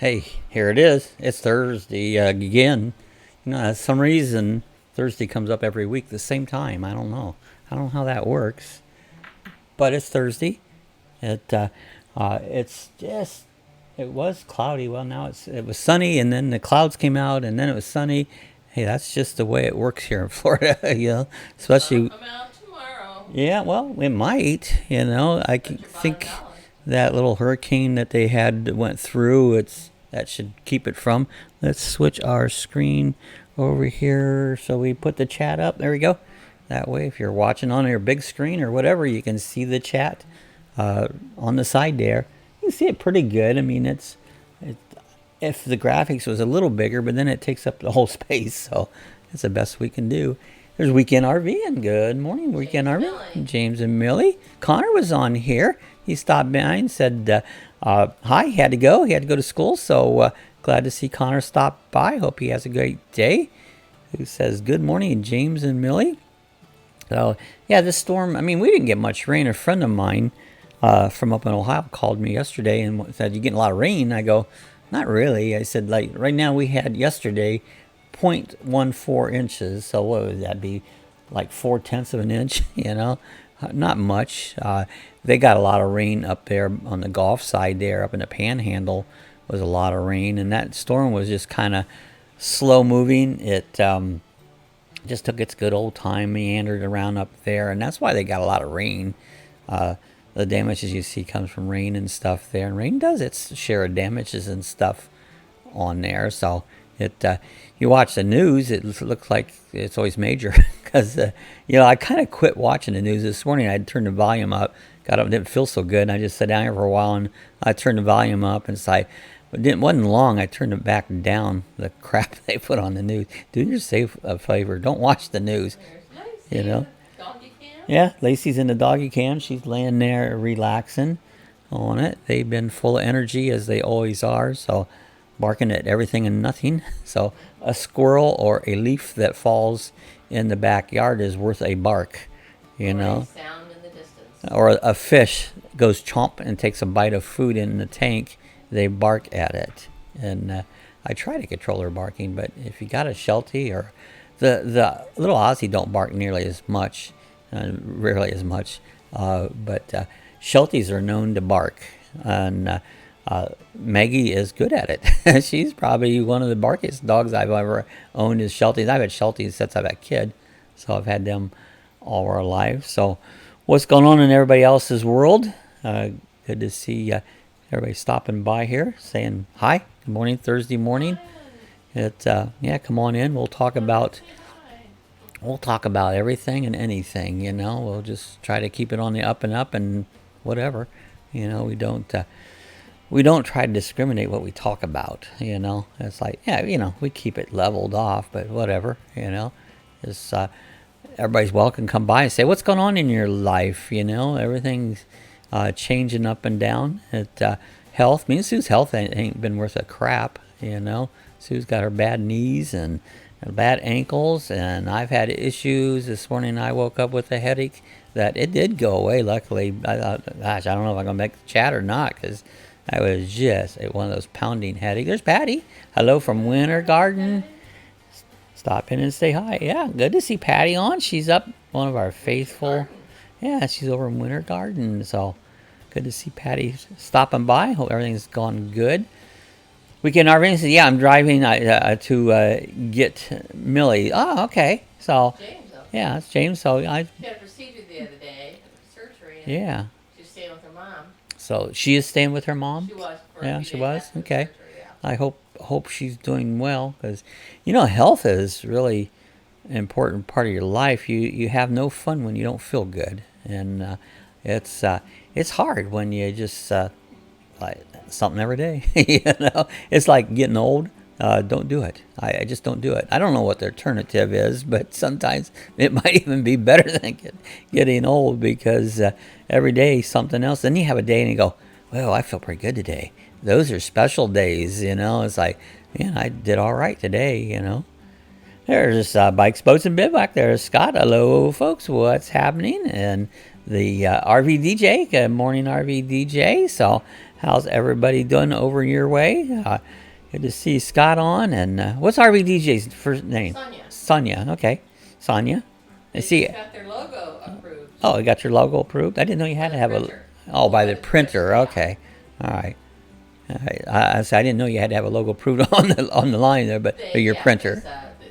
Hey, here it is. It's Thursday again. You know, for some reason Thursday comes up every week the same time. I don't know. I don't know how that works, but it's Thursday. It's just it was cloudy. Well, now it was sunny, and then the clouds came out, and then it was sunny. Hey, that's just the way it works here in Florida. Especially. Come out tomorrow. Yeah, well, it might. I think that little hurricane that they had that went through, that should keep it from. Let's switch our screen over here so we put the chat up. There we go. That way, if you're watching on your big screen or whatever, you can see the chat on the side there. You can see it pretty good. I mean, if the graphics was a little bigger, but then it takes up the whole space, so that's the best we can do. There's Weekend RV, and good morning, Weekend RV. James and Millie. Connor was on here. He stopped by and said hi. He had to go. He had to go to school, so glad to see Connor stop by. Hope he has a great day. Who says good morning, James and Millie. So, yeah, this storm, I mean, we didn't get much rain. A friend of mine from up in Ohio called me yesterday and said, you getting a lot of rain? I go, not really. I said, like, right now we had yesterday 0.14 inches. So what would that be? Like 0.4 of an inch, Not much. They got a lot of rain up there on the Gulf side there, up in the Panhandle was a lot of rain. And that storm was just kind of slow moving. It just took its good old time, meandered around up there. And that's why they got a lot of rain. The damages you see comes from rain and stuff there. And rain does its share of damages and stuff on there. So you watch the news, it looks like it's always major. Because, I kind of quit watching the news this morning. I turned the volume up. Got up, didn't feel so good. And I just sat down here for a while and I turned the volume up. And it wasn't long. I turned it back down, the crap they put on the news. Do yourself a favor. Don't watch the news. Doggy cam? Yeah, Lacey's in the doggy cam. She's laying there relaxing on it. They've been full of energy as they always are. So barking at everything and nothing. So a squirrel or a leaf that falls in the backyard is worth a bark, Or a sound in the distance. Or a fish goes chomp and takes a bite of food in the tank. They bark at it. And I try to control their barking, but if you got a Sheltie or the little Aussie don't bark nearly as much, rarely as much, but Shelties are known to bark. And Maggie is good at it. She's probably one of the barkiest dogs I've ever owned is Shelties. I've had Shelties since I've had a kid, so I've had them all our life. So what's going on in everybody else's world? Good to see everybody stopping by here, saying hi. Good morning, Thursday morning. Come on in. We'll talk about everything and anything. We'll just try to keep it on the up and up and whatever. We don't try to discriminate what we talk about, It's like, we keep it leveled off, but whatever, It's, everybody's welcome to come by and say, what's going on in your life, Everything's changing up and down. Health, I mean, Sue's health ain't been worth a crap, Sue's got her bad knees and bad ankles, and I've had issues. This morning I woke up with a headache that it did go away, luckily. I thought, gosh, I don't know if I'm going to make the chat or not, because I was just one of those pounding headaches. There's Patty. Hello from Winter Garden. Stop in and say hi. Yeah, good to see Patty on. She's up, one of our faithful. Yeah, she's over in Winter Garden. So good to see Patty stopping by. Hope everything's gone good. Weekend RV says, yeah, I'm driving to get Millie. Oh, okay. So, James, though. Yeah, it's James. So She had a procedure the other day, surgery. And yeah. She's staying with her mom. So she is staying with her mom? She was. Yeah, she was? Okay. Surgery, yeah. I hope she's doing well, because health is really an important part of your life. You have no fun when you don't feel good, and it's hard when you just like something every day. It's like getting old. Don't do it. I just don't do it. I don't know what the alternative is, but sometimes it might even be better than getting old, because every day something else. Then you have a day and you go, well, I feel pretty good today. Those are special days, It's like, man, I did all right today, There's Bikes, Boats, and Bivouac. There's Scott. Hello, folks. What's happening? And the RV DJ. Good morning, RV DJ. So, how's everybody doing over your way? Good to see Scott on. And what's RV DJ's first name? Sonia. Okay, Sonia. I see. Got their logo approved. Oh, you got your logo approved? I didn't know you had to have a. Oh, by the printer. Okay, all right. I didn't know you had to have a logo approved on the line there, but your printer.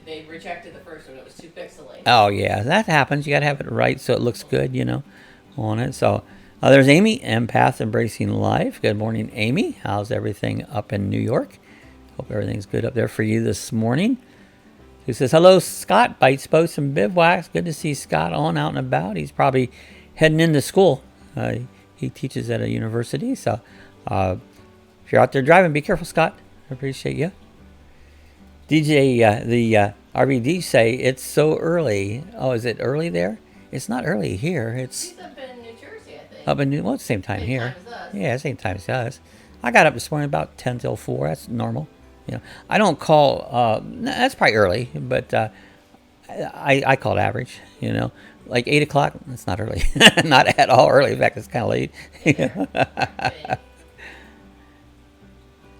They rejected the first one; it was too pixelated. Oh yeah, that happens. You got to have it right so it looks good, you know, on it. So there's Amy, Empath Embracing Life. Good morning, Amy. How's everything up in New York? Hope everything's good up there for you this morning. Who says hello, Scott? Bites, Boats, and Bivouacs. Good to see Scott on out and about. He's probably heading into school. He teaches at a university, so. If you're out there driving, be careful, Scott. I appreciate you. DJ, the RVD say it's so early. Oh, is it early there? It's not early here. It's She's up in New Jersey, I think. up in well, it's the same time Same here. time as us. Yeah, same time as us. I got up this morning about 10 till 4. That's normal. You know, I don't call. That's probably early, but I call it average. You know, like 8 o'clock. That's not early. Not at all early. In fact, it's kind of late. Okay.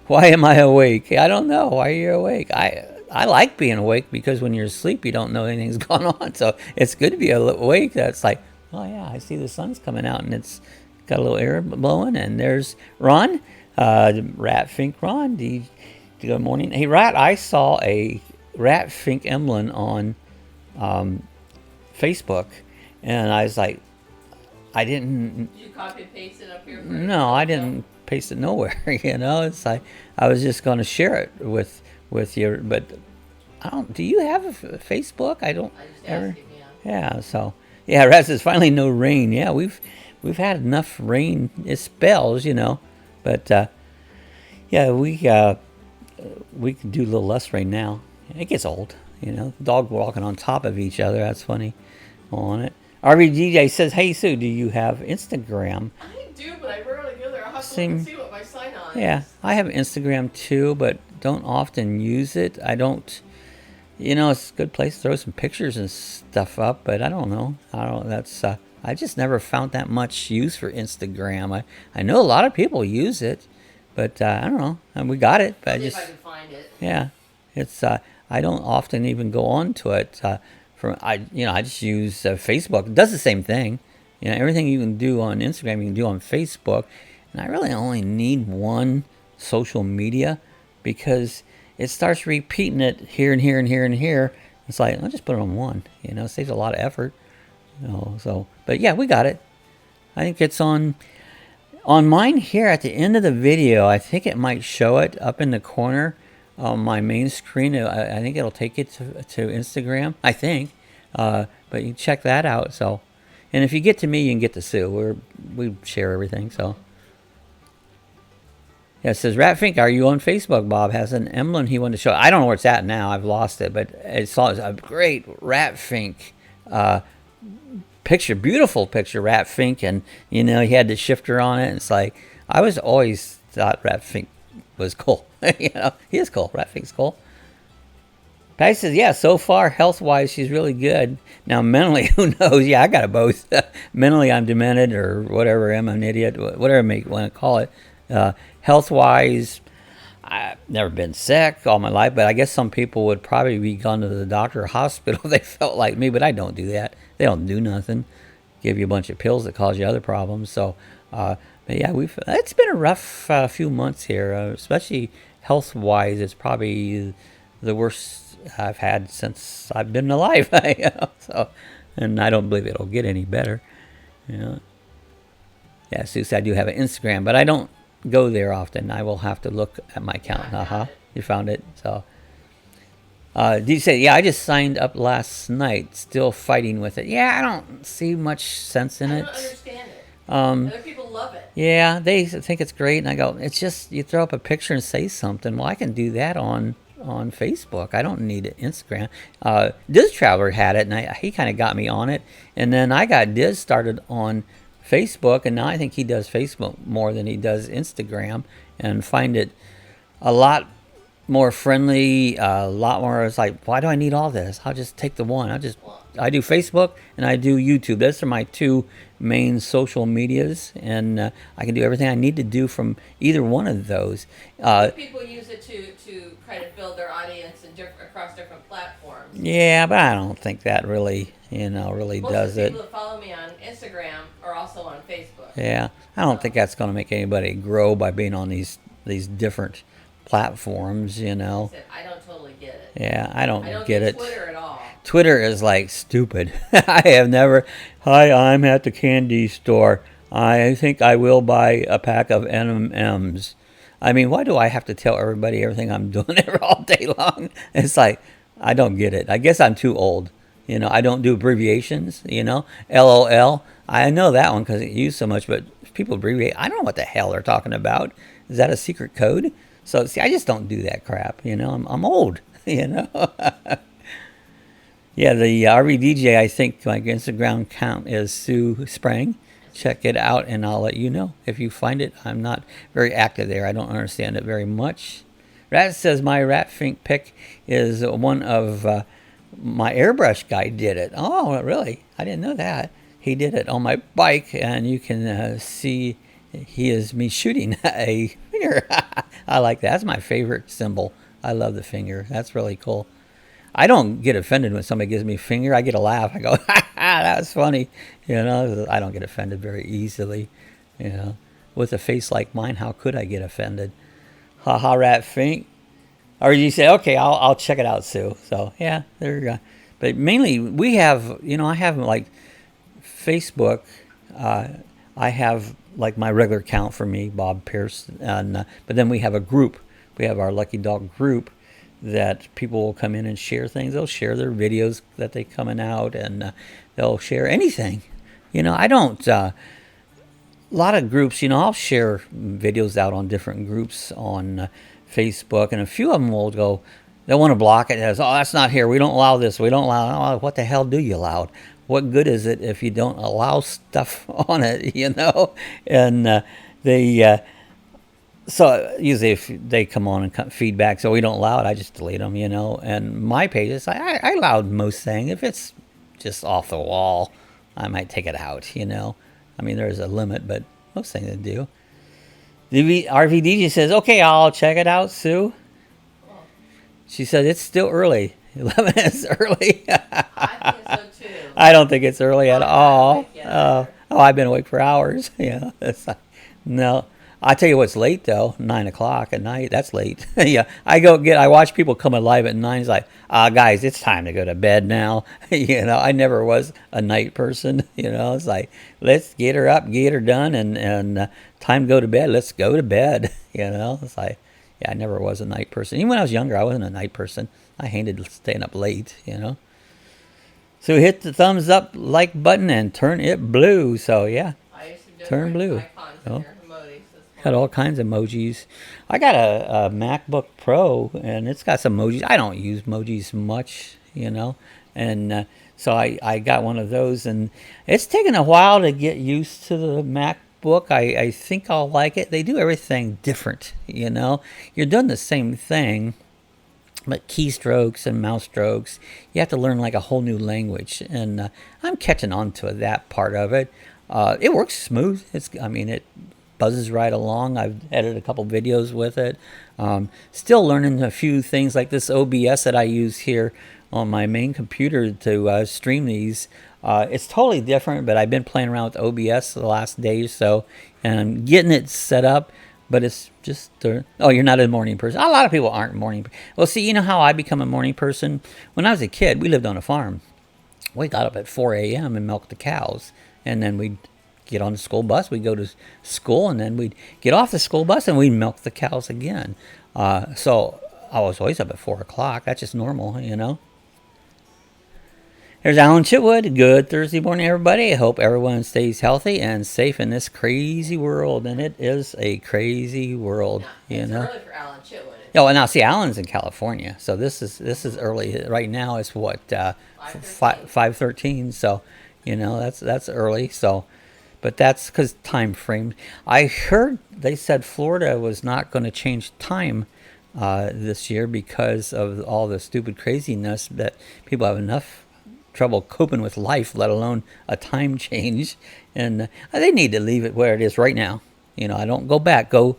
Why am I awake? I don't know. Why are you awake? I like being awake because when you're asleep, you don't know anything's going on. So it's good to be awake. That's like, oh yeah, I see the sun's coming out and it's got a little air blowing. And there's Ron, Rat Fink Ron. Good morning. Hey, Rat, I saw a Rat Fink emblem on Facebook. And I was like, I didn't. Did you copy and paste it up here? No, I didn't paste it nowhere. You know, it's like I was just going to share it with you, but I don't. Do you have a Facebook? I don't I just ever. asked him, Yeah. So yeah, Raz says finally no rain. Yeah, we've had enough rain. It spells, you know, but yeah, we can do a little less rain now. It gets old, you know. Dog walking on top of each other. That's funny on it. RVDJ says, hey, Sue, do you have Instagram? I do, but I rarely go there. I'll have to look Same. and see what my sign on Yeah, is. I have Instagram too, but don't often use it. I don't, you know, it's a good place to throw some pictures and stuff up, but I don't know. I just never found that much use for Instagram. I know a lot of people use it, but I don't know. And we got it, but I'll see if I can find it. yeah, it's, I don't often even go on to it. I just use Facebook. It does the same thing. You know, everything you can do on Instagram, you can do on Facebook. And I really only need one social media because it starts repeating it here and here and here and here. It's like, I'll just put it on one. You know, it saves a lot of effort. You know, so, but yeah, we got it. I think it's on mine here at the end of the video. I think it might show it up in the corner on my main screen. I think it'll take it to Instagram, I think. But you check that out. So, and if you get to me, you can get to Sue. We share everything. So, yeah, it says Rat Fink, are you on Facebook? Bob has an emblem he wanted to show. I don't know where it's at now. I've lost it, but it saw a great Rat Fink picture, beautiful picture, Rat Fink, and you know he had the shifter on it. And it's like I was always thought Rat Fink was cool. You know, he is cool. Rat Fink's cool. Patty says, yeah, so far, health-wise, she's really good. Now, mentally, who knows? Yeah, I got it both. Mentally, I'm demented or whatever. I'm an idiot, whatever you want to call it. Health-wise, I've never been sick all my life, but I guess some people would probably be gone to the doctor or hospital if they felt like me, but I don't do that. They don't do nothing. Give you a bunch of pills that cause you other problems. So, but yeah, it's been a rough few months here, especially health-wise. It's probably the worst I've had since I've been alive. You know? So, and I don't believe it'll get any better. You know? Yeah, Sue said I do have an Instagram, but I don't go there often. I will have to look at my account. You found it. So, did you say? Yeah, I just signed up last night. Still fighting with it. Yeah, I don't see much sense in it. I don't understand it. Other people love it. Yeah, they think it's great, and I go, it's just you throw up a picture and say something. Well, I can do that on Facebook. I don't need it Instagram. Diz Traveler had it, and he kind of got me on it. And then I got Diz started on Facebook, and now I think he does Facebook more than he does Instagram, and find it a lot more friendly, a lot more. It's like, why do I need all this? I'll just take the one. I do Facebook and I do YouTube. Those are my two main social medias, and I can do everything I need to do from either one of those. People use it to kind of build their audience across different platforms. Yeah, but I don't think that really, really Most does of the it. people that follow me on Instagram are also on Facebook. Yeah, I don't think that's going to make anybody grow by being on these different platforms. I don't totally get it. Yeah, I don't get get it. Twitter at all. Twitter is like stupid. I have never. Hi, I'm at the candy store. I think I will buy a pack of M&Ms. I mean, why do I have to tell everybody everything I'm doing all day long? It's like, I don't get it. I guess I'm too old. I don't do abbreviations. LOL. I know that one because it used so much, but people abbreviate. I don't know what the hell they're talking about. Is that a secret code? So, see, I just don't do that crap. I'm old. Yeah, the RVDJ, I think my Instagram account is Sue Sprang. Check it out, and I'll let you know if you find it. I'm not very active there. I don't understand it very much. Rat says my rat fink pick is one of my airbrush guy did it. Oh, really? I didn't know that. He did it on my bike, and you can see he is me shooting a finger. I like that. That's my favorite symbol. I love the finger. That's really cool. I don't get offended when somebody gives me a finger. I get a laugh. I go, ha ha, that was funny. I don't get offended very easily. With a face like mine, how could I get offended? Ha ha, rat fink. Or you say, okay, I'll check it out, Sue. So yeah, there you go. But mainly we have, I have like Facebook. I have like my regular account for me, Bob Pierce, and but then we have a group. We have our Lucky Dog group that people will come in and share things. They'll share their videos that they coming out, and they'll share anything. I don't. A lot of groups, I'll share videos out on different groups on Facebook, and a few of them will go. They want to block it as, oh, that's not here. We don't allow this. We don't allow. Oh, what the hell do you allow? What good is it if you don't allow stuff on it? And they. So usually if they come on and cut feedback, so we don't allow it, I just delete them, And my pages, I allowed most things. If it's just off the wall, I might take it out, I mean, there's a limit, but most things I do. RVDJ says, okay, I'll check it out, Sue. She said, it's still early. 11 is early. I think so, too. I don't think it's early at all. I've been awake for hours. It's like, no. I tell you what's late though, 9 o'clock at night. That's late. Yeah, I watch people come alive at 9. It's like, guys, it's time to go to bed now. I never was a night person. It's like, let's get her up, get her done, and time to go to bed. Let's go to bed. It's like, yeah, I never was a night person. Even when I was younger, I wasn't a night person. I hated staying up late. So hit the thumbs up like button and turn it blue. So yeah, turn blue. Got all kinds of emojis. I got a MacBook Pro, and it's got some emojis. I don't use emojis much, and so I got one of those, and it's taken a while to get used to the MacBook. I think I'll like it. They do everything different, You're doing the same thing, but keystrokes and mouse strokes, you have to learn like a whole new language, and I'm catching on to that part of it. It works smooth. It buzzes right along. I've edited a couple videos with it. Still learning a few things like this OBS that I use here on my main computer to stream these. It's totally different, but I've been playing around with OBS the last day or so, and I'm getting it set up, but it's just, you're not a morning person. A lot of people aren't morning. Well, see, how I become a morning person? When I was a kid, we lived on a farm. We got up at 4 a.m. and milked the cows, and then we'd get on the school bus, we'd go to school, and then we'd get off the school bus and we'd milk the cows again. So I was always up at 4 o'clock. That's just normal, There's Alan Chitwood. Good Thursday morning, everybody. I hope everyone stays healthy and safe in this crazy world, and it is a crazy world, It's early for Alan Chitwood. Oh, and now see, Alan's in California, so this is early. Right now it's what 5:13. So that's early. So. But that's because time frame. I heard they said Florida was not going to change time this year because of all the stupid craziness that people have enough trouble coping with life, let alone a time change. And they need to leave it where it is right now. You know, I don't go back. You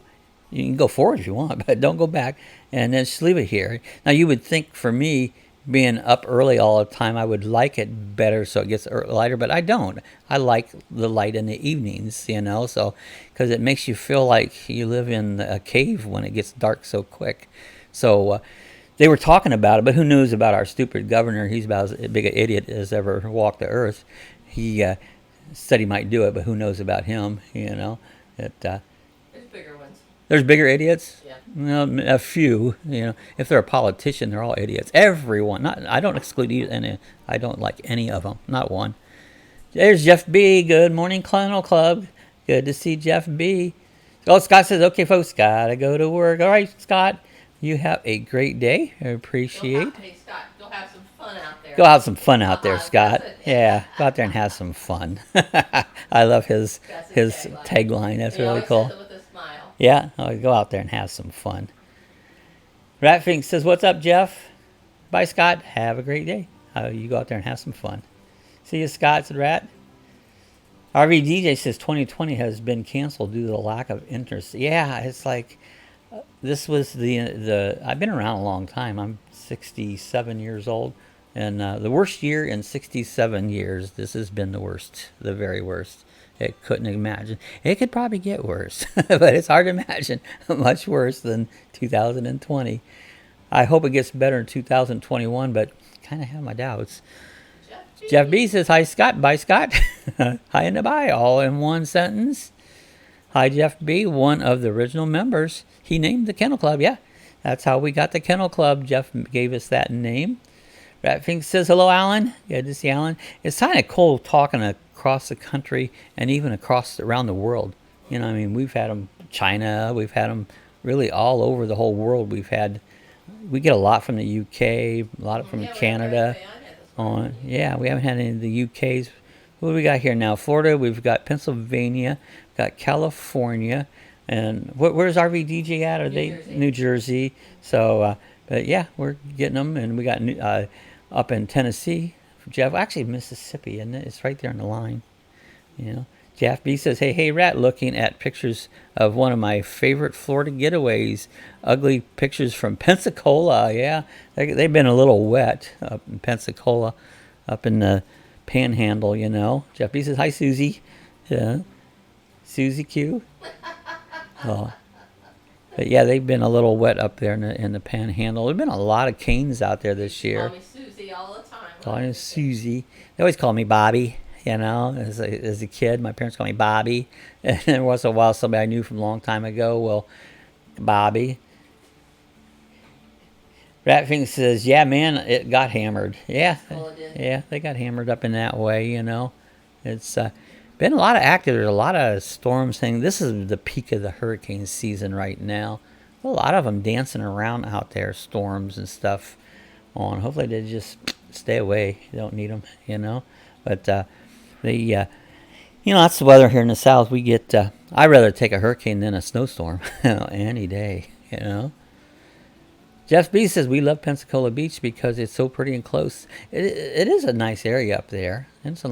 can go forward if you want, but don't go back. And then just leave it here. Now, you would think for me, being up early all the time, I would like it better so it gets lighter, but I don't. I like the light in the evenings, you know, so because it makes you feel like you live in a cave when it gets dark so quick. So they were talking about it, but who knows about our stupid governor? He's about as big an idiot as ever walked the earth. He said he might do it, but who knows about him, you know? There's bigger ones. There's bigger idiots? Yeah. Well, a few. You know, if they're a politician, they're all idiots. Everyone. I don't exclude any. I don't like any of them. Not one. There's Jeff B. Good morning, Kennel Club. Good to see Jeff B. Oh, Scott says, okay, folks, gotta go to work. All right, Scott, you have a great day. I appreciate. Hey, Scott, go have some fun out there. Go have some fun out there, Scott. Yeah, go out there and have some fun. I love his tagline. That's really cool. Yeah, I'll go out there and have some fun. Ratfink says, what's up, Jeff? Bye, Scott. Have a great day. You go out there and have some fun. See you, Scott, said Rat. RV DJ says 2020 has been canceled due to the lack of interest. Yeah, it's like, this was I've been around a long time. I'm 67 years old. And the worst year in 67 years, this has been the worst, the very worst. It couldn't imagine. It could probably get worse, but it's hard to imagine much worse than 2020. I hope it gets better in 2021, but kind of have my doubts. Jeff B says, hi, Scott. Bye, Scott. Hi and a bye, all in one sentence. Hi, Jeff B, one of the original members. He named the Kennel Club. Yeah, that's how we got the Kennel Club. Jeff gave us that name. Ratfink says, hello, Alan. Good to see Alan. It's kind of cool talking across the country and even around the world. You know, I mean, we've had them China, we've had them really all over the whole world. We get a lot from the UK, a lot from Canada. We haven't had any of the UK's. What do we got here now? Florida, we've got Pennsylvania, we've got California, and where's RVDJ at? Are they New Jersey? So, but yeah, we're getting them, and we got up in Tennessee. Jeff, actually Mississippi, and it's right there on the line. You know, Jeff B says, "Hey, Rat, looking at pictures of one of my favorite Florida getaways. Ugly pictures from Pensacola. Yeah, they've been a little wet up in Pensacola, up in the Panhandle. You know." Jeff B says, "Hi, Susie. Yeah, Susie Q. Oh." But yeah, they've been a little wet up there in the Panhandle. There've been a lot of canes out there this year. Call me Susie all the time. Call me Susie. They always call me Bobby. You know, as a kid, my parents call me Bobby. And then once in a while, somebody I knew from a long time ago, well, Bobby. Ratfink says, "Yeah, man, it got hammered." Yeah, they got hammered up in that way. You know, it's been a lot of active. There's a lot of storms thing. This is the peak of the hurricane season right now. A lot of them dancing around out there, storms and stuff on. Hopefully they just stay away. You don't need them, you know. But you know, that's the weather here in the South. We get. I'd rather take a hurricane than a snowstorm any day. You know. Jeff B says, we love Pensacola Beach because it's so pretty and close. It is a nice area up there. It's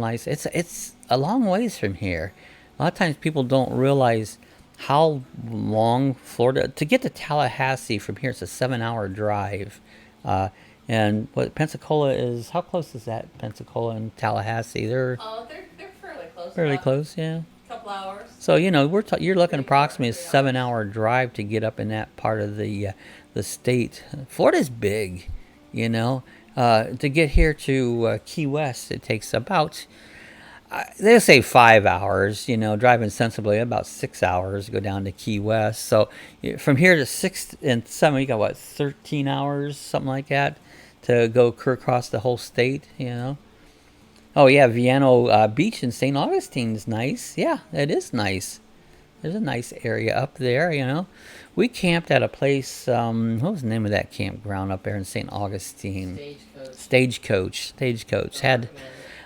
a long ways from here. A lot of times people don't realize how long Florida, to get to Tallahassee from here, it's a 7-hour drive. And what Pensacola is, how close is that, Pensacola and Tallahassee? They're fairly close. Fairly close, yeah. A couple hours. So, you know, you're looking approximately a 7-hour drive to get up in that part of the state. Florida's big, you know. To get here to Key West, it takes about, they'll say 5 hours, you know, driving sensibly, about 6 hours to go down to Key West. So from here to 6 and 7, you got what, 13 hours, something like that, to go across the whole state, you know. Oh, yeah, Viano Beach in St. Augustine's nice. Yeah, it is nice. There's a nice area up there, you know. We camped at a place, what was the name of that campground up there in St. Augustine? Stagecoach.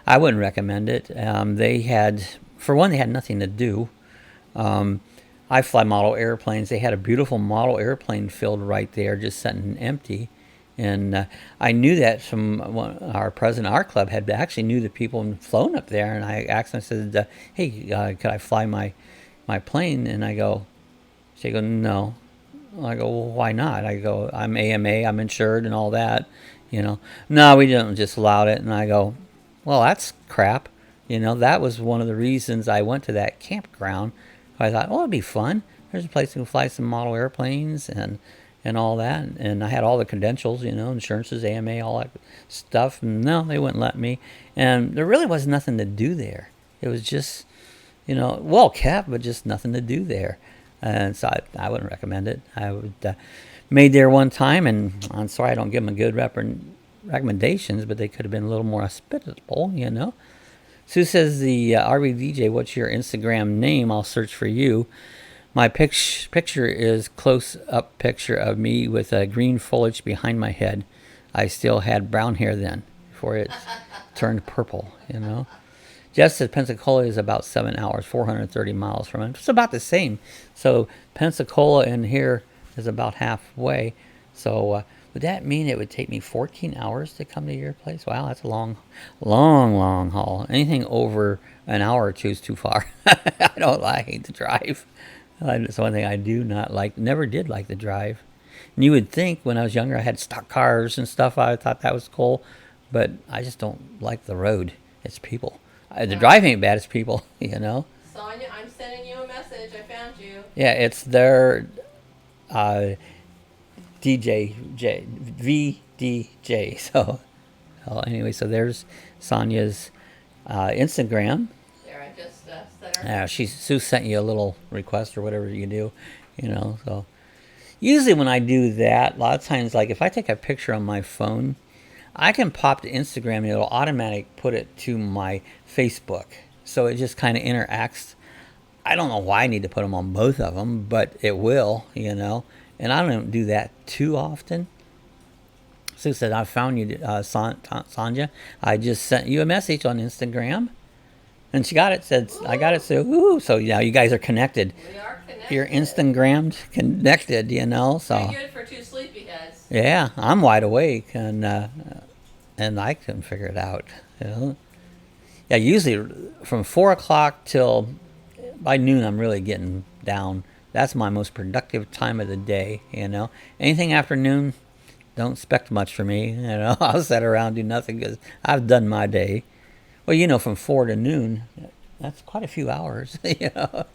I wouldn't recommend it. They had, for one, they had nothing to do. I fly model airplanes. They had a beautiful model airplane field right there, just sitting empty. And I knew that from our president of our club had actually knew the people and flown up there. And I asked him, I said, hey, could I fly my plane? And I go, she go, no. I go, well, why not? I go, I'm AMA, I'm insured and all that, you know. No, we didn't just allow it. And I go, well, that's crap. You know, that was one of the reasons I went to that campground. I thought, well, it'd be fun. There's a place to fly some model airplanes and all that. And I had all the credentials, you know, insurances, AMA, all that stuff. And no, they wouldn't let me. And there really was nothing to do there. It was just, you know, well kept, but just nothing to do there. And so I wouldn't recommend it. I would made there one time, and I'm sorry I don't give them a good recommendations, but they could have been a little more hospitable, you know. Sue says, the RBDJ, what's your Instagram name? I'll search for you. My picture is close-up picture of me with a green foliage behind my head. I still had brown hair then, before it turned purple, you know. Jess says Pensacola is about 7 hours, 430 miles from it. It's about the same. So Pensacola and here is about halfway. So would that mean it would take me 14 hours to come to your place? Wow, that's a long haul. Anything over an hour or two is too far. I hate to drive. That's one thing I do not like, never did like to drive. And you would think when I was younger I had stock cars and stuff. I thought that was cool. But I just don't like the road. It's people. The drive ain't bad, it's people, you know. Sonia, I'm sending you a message. I found you. Yeah, it's their VDJ. So anyway, so there's Sonia's Instagram. There, I just sent her. Sue sent you a little request or whatever you do, you know. So usually when I do that, a lot of times, like if I take a picture on my phone, I can pop to Instagram and it'll automatically put it to my Facebook. So it just kind of interacts. I don't know why I need to put them on both of them, but it will, you know. And I don't do that too often. Sue said, I found you, Sanja. I just sent you a message on Instagram. And she got it, said, I got it, Sue. Ooh. So now you guys are connected. We are connected. You're Instagrammed connected, you know. So pretty good for two sleepyheads. Yeah, I'm wide awake, and I couldn't figure it out. You know? Yeah, usually from 4 o'clock till by noon, I'm really getting down. That's my most productive time of the day. You know, anything after noon, don't expect much from me. You know, I'll sit around do nothing because I've done my day. Well, you know, from 4 to noon, that's quite a few hours. You know,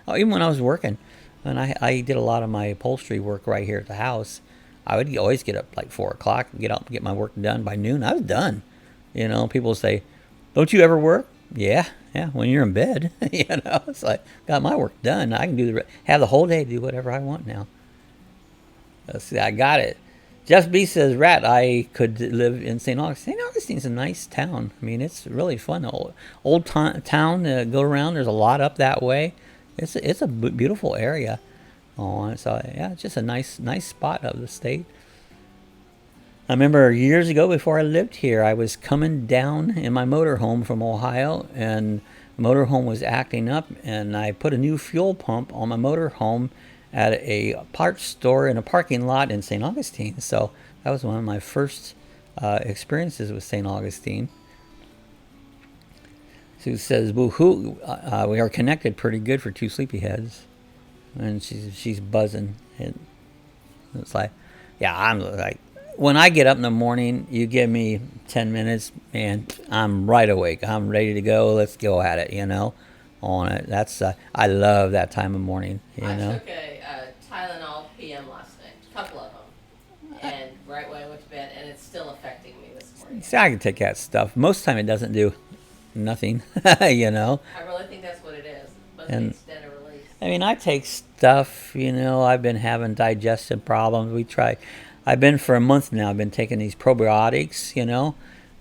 even when I was working, and I did a lot of my upholstery work right here at the house. I would always get up like 4 o'clock, get up and get my work done. By noon, I was done. You know, people say, don't you ever work? Yeah, when you're in bed. You know, it's like, got my work done. I can have the whole day to do whatever I want now. Let's see, I got it. Jeff B says, Rat, I could live in St. Augustine. St. Augustine's a nice town. I mean, it's really fun. Old town to go around. There's a lot up that way. It's a beautiful area. Oh, so yeah, it's just a nice spot of the state. I remember years ago before I lived here, I was coming down in my motorhome from Ohio, and the motorhome was acting up, and I put a new fuel pump on my motorhome at a parts store in a parking lot in St. Augustine. So that was one of my first experiences with St. Augustine. Sue says, "Boo-hoo, we are connected pretty good for two sleepyheads." And she's buzzing. It's like, yeah, I'm like, when I get up in the morning, you give me 10 minutes, and I'm right awake. I'm ready to go. Let's go at it, you know, on it. That's I love that time of morning, you know. I took a Tylenol PM last night, a couple of them, and right when I went to bed, and it's still affecting me this morning. See, I can take that stuff. Most of the time, it doesn't do nothing, you know. I really think that's what it is. But And- the extent of release. I mean, I take stuff, you know, I've been having digestive problems. I've been for a month now, I've been taking these probiotics, you know.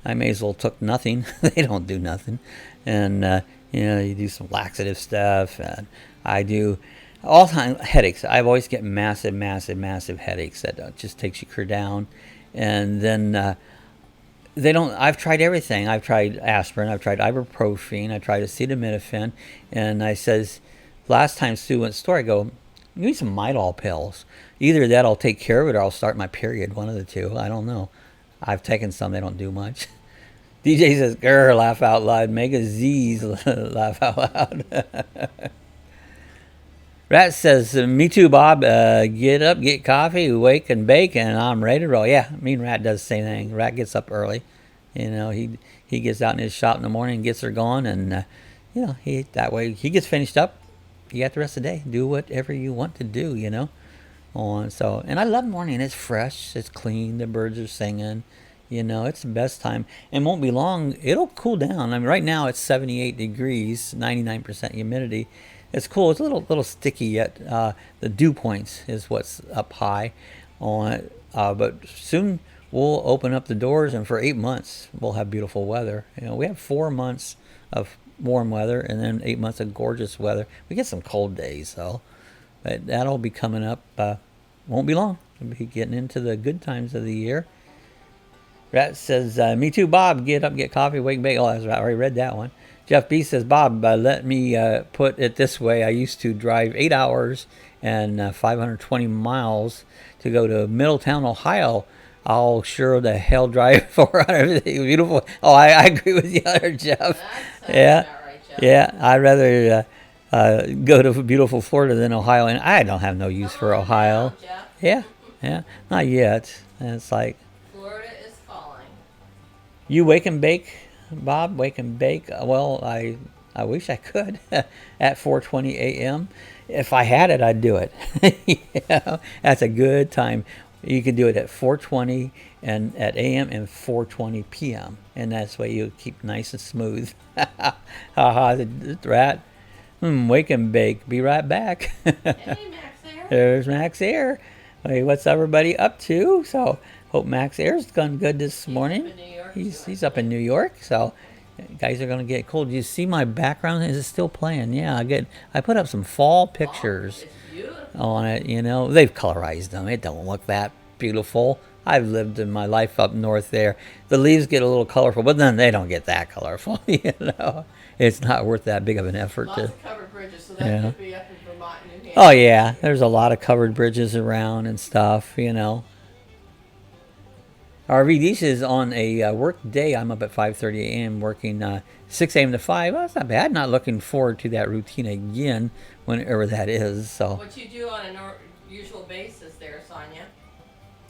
I may as well took nothing. They don't do nothing. And, you know, you do some laxative stuff. And I do all time headaches. I've always get massive headaches that just takes you clear down. And then I've tried everything. I've tried aspirin, I've tried ibuprofen, I tried acetaminophen. And I says, last time Sue went to the store, I go, give me some Midol pills. Either that'll take care of it or I'll start my period. One of the two. I don't know. I've taken some. They don't do much. DJ says, grr, laugh out loud. Mega Z's laugh out loud. Rat says, me too, Bob. Get up, get coffee, wake and bake, and I'm ready to roll. Yeah, me and Rat does the same thing. Rat gets up early. You know, he gets out in his shop in the morning and gets her going. And, you know, that way he gets finished up. You got the rest of the day. Do whatever you want to do, you know. And I love morning. It's fresh. It's clean. The birds are singing. You know, it's the best time. And won't be long. It'll cool down. I mean, right now it's 78 degrees, 99% humidity. It's cool. It's a little sticky yet. The dew points is what's up high on it. But soon we'll open up the doors, and for 8 months we'll have beautiful weather. You know, we have 4 months of warm weather and then 8 months of gorgeous weather. We get some cold days though, but that'll be coming up. Won't be long. We'll be getting into the good times of the year. Rat says, me too, Bob. Get up, get coffee, wake and bake. Oh, that's right. I already read that one. Jeff B says, Bob, let me put it this way. I used to drive 8 hours and 520 miles to go to Middletown, Ohio. I'll sure the hell drive 400. Beautiful. Oh, I agree with you there, Jeff. Yeah. Right, Jeff. Yeah. I'd rather go to beautiful Florida than Ohio. And I don't have no use for Ohio. Now, yeah. Yeah. Not yet. And it's like, Florida is calling. You wake and bake, Bob? Wake and bake? Well, I wish I could at 4:20 a.m. If I had it, I'd do it. Yeah, that's a good time. You can do it at 4:20 and at a.m. and 4:20 p.m. And that's why you keep nice and smooth. Haha, the rat. Wake and bake. Be right back. Hey, Max Air. There's Max Air. Hey, what's everybody up to? So hope Max Air's done good this morning. He's up in New York, so guys are gonna get cold. Do you see my background? Is it still playing? Yeah, I put up some fall pictures on it. You know, they've colorized them. It don't look that beautiful. I've lived in my life up north there. The leaves get a little colorful, but then they don't get that colorful. You know, it's not worth that big of an effort. Lots of covered bridges, so that could be up in Vermont and New Hampshire. Oh yeah, there's a lot of covered bridges around and stuff. You know. RVD is on a work day. I'm up at 5:30 a.m. working 6 a.m. to 5. Well, that's not bad. Not looking forward to that routine again, whenever that is. So. What you do on a usual basis there, Sonia?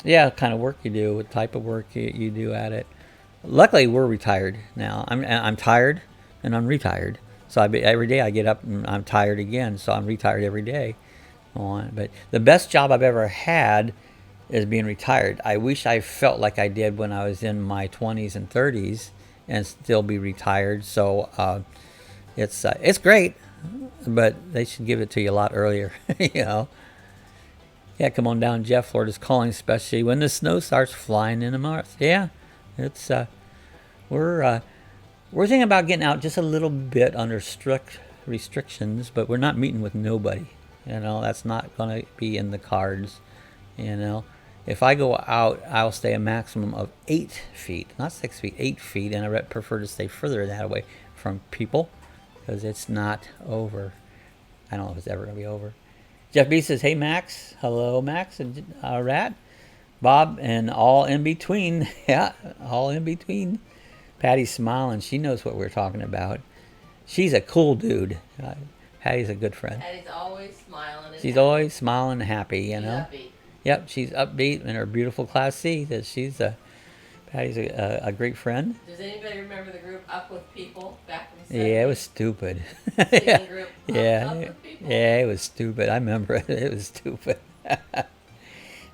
Yeah, kind of work you do, what type of work you do at it. Luckily, we're retired now. I'm tired and I'm retired. So every day I get up and I'm tired again. So I'm retired every day. But the best job I've ever had is being retired. I wish I felt like I did when I was in my 20s and 30s and still be retired. So it's great, but they should give it to you a lot earlier. You know. Yeah, come on down, Jeff. Florida's calling, especially when the snow starts flying in the north. Yeah, it's we're thinking about getting out just a little bit under strict restrictions, but we're not meeting with nobody. You know, that's not going to be in the cards. You know, if I go out, I'll stay a maximum of 8 feet, not 6 feet, 8 feet, and I prefer to stay further that away from people because it's not over. I don't know if it's ever going to be over. Jeff B says, hey, Max. Hello, Max and Rat. Bob and all in between. Yeah, all in between. Patty's smiling. She knows what we're talking about. She's a cool dude. Patty's a good friend. Patty's always smiling. She's happy. Always smiling and happy, you know. Upbeat. Yep, she's upbeat in her beautiful Class C. Patty's a great friend. Does anybody remember the group Up With People back in the 70s? Yeah, it was stupid. Singing group yeah, Up With People? Yeah, it was stupid. I remember it. It was stupid.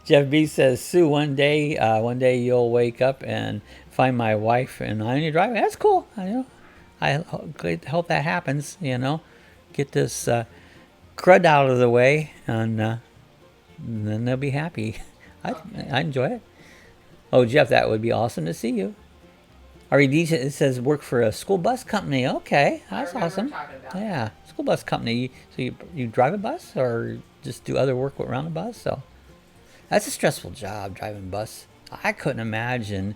Jeff B says, Sue, one day you'll wake up and find my wife and I on your driveway. That's cool. I hope that happens. You know, get this crud out of the way, and then they'll be happy. I enjoy it. Oh, Jeff, that would be awesome to see you. RED says work for a school bus company. Okay, that's awesome. Yeah, school bus company. So you drive a bus or just do other work around a bus? So that's a stressful job, driving bus. I couldn't imagine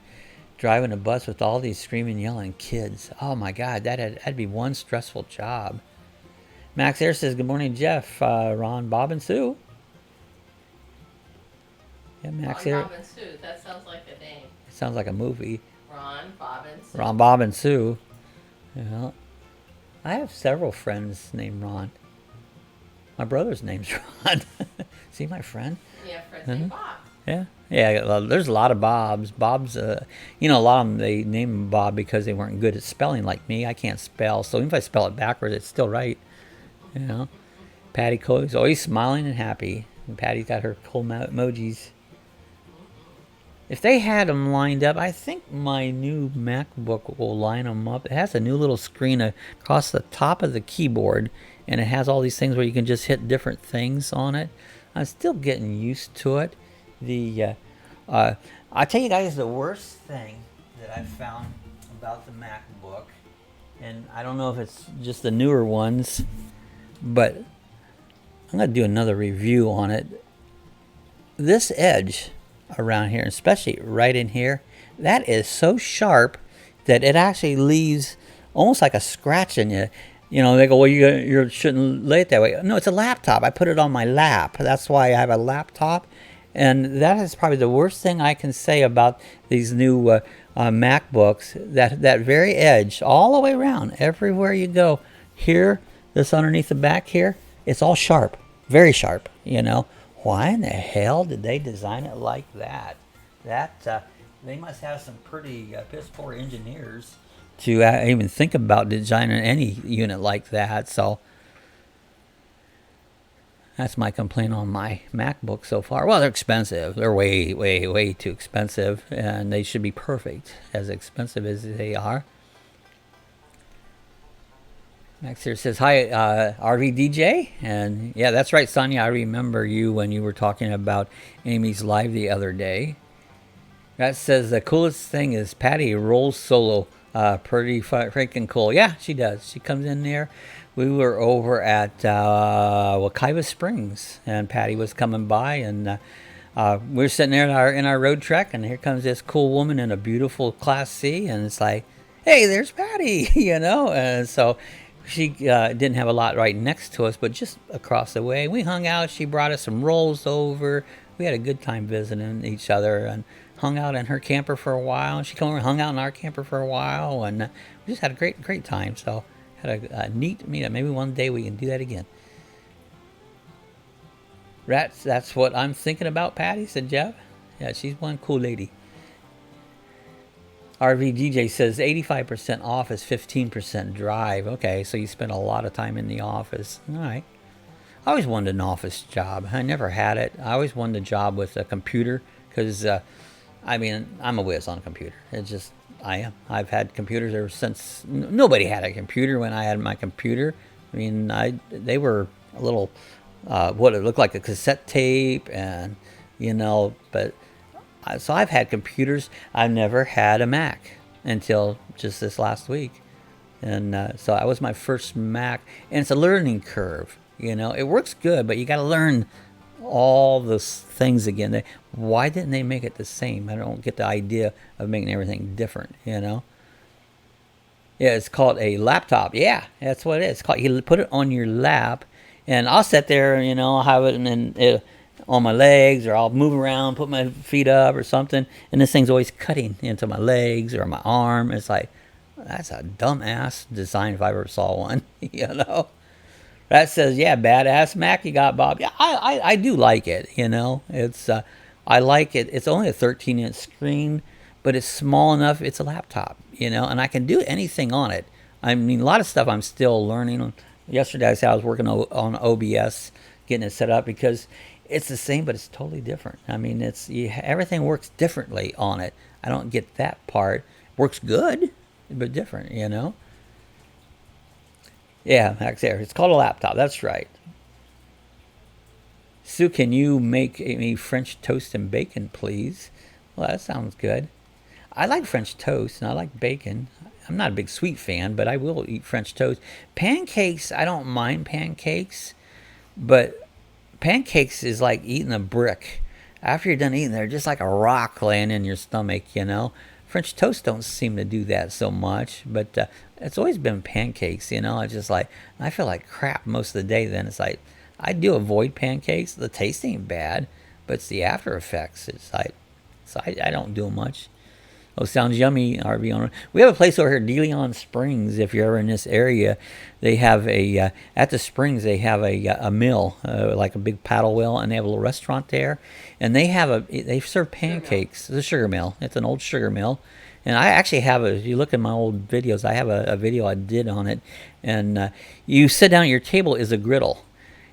driving a bus with all these screaming, yelling kids. Oh my God, that'd be one stressful job. Max Air says, good morning, Jeff, Ron, Bob, and Sue. Yeah, Max Ron, Air. Bob, and Sue. That sounds like a name. It sounds like a movie. Ron, Bob, and Sue. Ron, Bob, and Sue. Yeah. I have several friends named Ron. My brother's name's Ron. See my friend? You have friends named Bob. Yeah. Yeah, well, there's a lot of Bobs. Bob's, you know, a lot of them, they name them Bob because they weren't good at spelling like me. I can't spell. So even if I spell it backwards, it's still right. You know? Patty Cole's always smiling and happy. And Patty's got her cool emojis. If they had them lined up, I think my new MacBook will line them up. It has a new little screen across the top of the keyboard, and it has all these things where you can just hit different things on it. I'm still getting used to it. I tell you guys the worst thing that I found about the MacBook, and I don't know if it's just the newer ones, but I'm going to do another review on it. This edge around here, especially right in here, that is so sharp that it actually leaves almost like a scratch in you. You know, they go, well, you shouldn't lay it that way. No, it's a laptop. I put it on my lap. That's why I have a laptop. And that is probably the worst thing I can say about these new MacBooks. That very edge, all the way around, everywhere you go. Here, this underneath the back here, it's all sharp. Very sharp, you know. Why in the hell did they design it like that? They must have some pretty piss poor engineers to even think about designing any unit like that. So that's my complaint on my MacBook so far. Well, they're expensive. They're way, way, way too expensive, and they should be perfect, as expensive as they are. Max here says, hi, RV DJ. And yeah, that's right, Sonia. I remember you when you were talking about Amy's live the other day. That says the coolest thing is Patty rolls solo. Pretty freaking cool. Yeah, she does. She comes in there. We were over at Wekiva Springs, and Patty was coming by, and we were sitting there in our road trek, and here comes this cool woman in a beautiful Class C, and it's like, hey, there's Patty, you know. And so she didn't have a lot right next to us, but just across the way. We hung out. She brought us some rolls over. We had a good time visiting each other, and hung out in her camper for a while. She came over and hung out in our camper for a while, and we just had a great time. So had a neat meetup. Maybe one day we can do that again. That's what I'm thinking about, Patty, said Jeff. Yeah, she's one cool lady. RV DJ says 85% office, 15% drive. Okay, so you spend a lot of time in the office. All right. I always wanted an office job. I never had it. I always wanted a job with a computer because, I mean, I'm a whiz on a computer. It's just, I am. I've had computers ever since. Nobody had a computer when I had my computer. I mean, they were a little, what it looked like a cassette tape, and, you know, but... So I've had computers. I've never had a Mac until just this last week. And so that was my first Mac. And it's a learning curve. You know, it works good, but you got to learn all the things again. Why didn't they make it the same? I don't get the idea of making everything different, you know. Yeah, it's called a laptop. Yeah, that's what it is. It's called, you put it on your lap, and I'll sit there, you know, have it, and then on my legs, or I'll move around, put my feet up or something, and this thing's always cutting into my legs or my arm. It's like, that's a dumbass design if I ever saw one, you know. That says, yeah, badass Mac you got, Bob. Yeah, I do like it, you know. It's I like it. It's only a 13-inch screen, but it's small enough. It's a laptop, you know, and I can do anything on it. I mean, a lot of stuff I'm still learning. Yesterday I said I was working on OBS, getting it set up, because it's the same, but it's totally different. I mean, everything works differently on it. I don't get that part. Works good, but different, you know? Yeah, Max Air. It's called a laptop. That's right. Sue, can you make me French toast and bacon, please? Well, that sounds good. I like French toast, and I like bacon. I'm not a big sweet fan, but I will eat French toast. Pancakes, I don't mind pancakes, but... pancakes is like eating a brick. After you're done eating, they're just like a rock laying in your stomach, you know. French toast don't seem to do that so much, but it's always been pancakes, you know. I just like, I feel like crap most of the day. Then it's like, I do avoid pancakes. The taste ain't bad, but it's the after effects. It's like, so I don't do much. Oh, sounds yummy, RV owner. We have a place over here, DeLeon Springs. If you're ever in this area, they have a at the springs. They have a mill, like a big paddle wheel, and they have a little restaurant there. And they serve pancakes. It's a sugar mill. It's an old sugar mill. And I actually have if you look at my old videos, I have a video I did on it. And you sit down at your table is a griddle,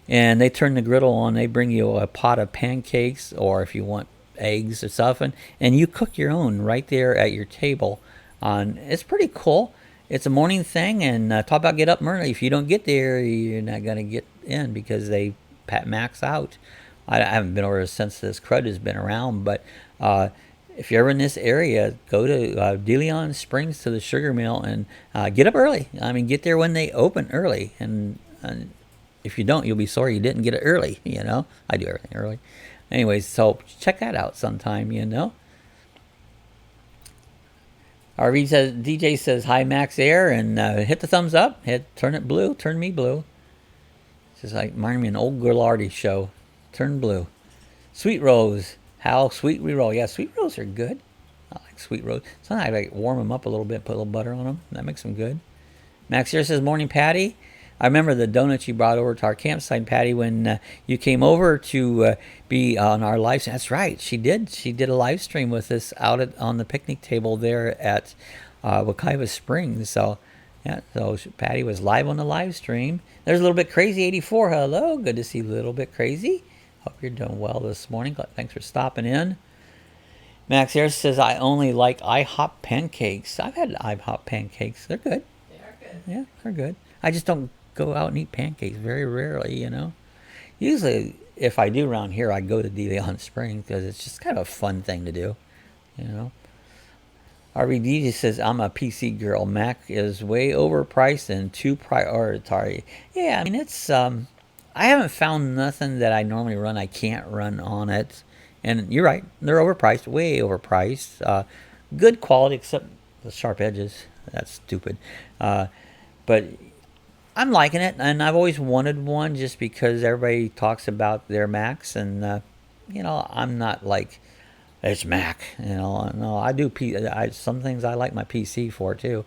and they turn the griddle on. They bring you a pot of pancakes, or if you want eggs or something, and you cook your own right there at your table. It's pretty cool. It's a morning thing, and talk about get up early. If you don't get there, you're not gonna get in because they max out. I haven't been over since this crud has been around, but if you're ever in this area, go to DeLeon Springs to the sugar mill and get up early. I mean, get there when they open early, and if you don't, you'll be sorry you didn't get it early. You know, I do everything early. Anyways, so check that out sometime, you know. RV says, DJ says, hi, Max Air, and hit the thumbs up. Turn it blue. Turn me blue. It's just like, remind me of an old Goulardi show. Turn blue. Sweet Rose. How sweet we roll. Yeah, sweet rolls are good. I like sweet rolls. Sometimes I like warm them up a little bit, put a little butter on them. That makes them good. Max Air says, morning, Patty. I remember the donuts you brought over to our campsite, Patty, when you came over to be on our live stream. That's right, she did. She did a live stream with us out on the picnic table there at Wekiva Springs. So, yeah, so Patty was live on the live stream. There's a little bit crazy 84. Hello, good to see Little Bit Crazy. Hope you're doing well this morning. Thanks for stopping in. Max Air says, I only like IHOP pancakes. I've had IHOP pancakes. They're good. They are good. Yeah, they're good. I just don't go out and eat pancakes very rarely, you know. Usually, if I do around here, I go to DeLeon Springs because it's just kind of a fun thing to do, you know. RVD says, I'm a PC girl. Mac is way overpriced and too priority. Yeah, I mean, it's, I haven't found nothing that I normally run I can't run on it. And you're right, they're overpriced, way overpriced. Good quality, except the sharp edges. That's stupid. But I'm liking it, and I've always wanted one just because everybody talks about their Macs, and you know, I'm not like it's Mac, you know. No, I do. Some things I like my PC for too,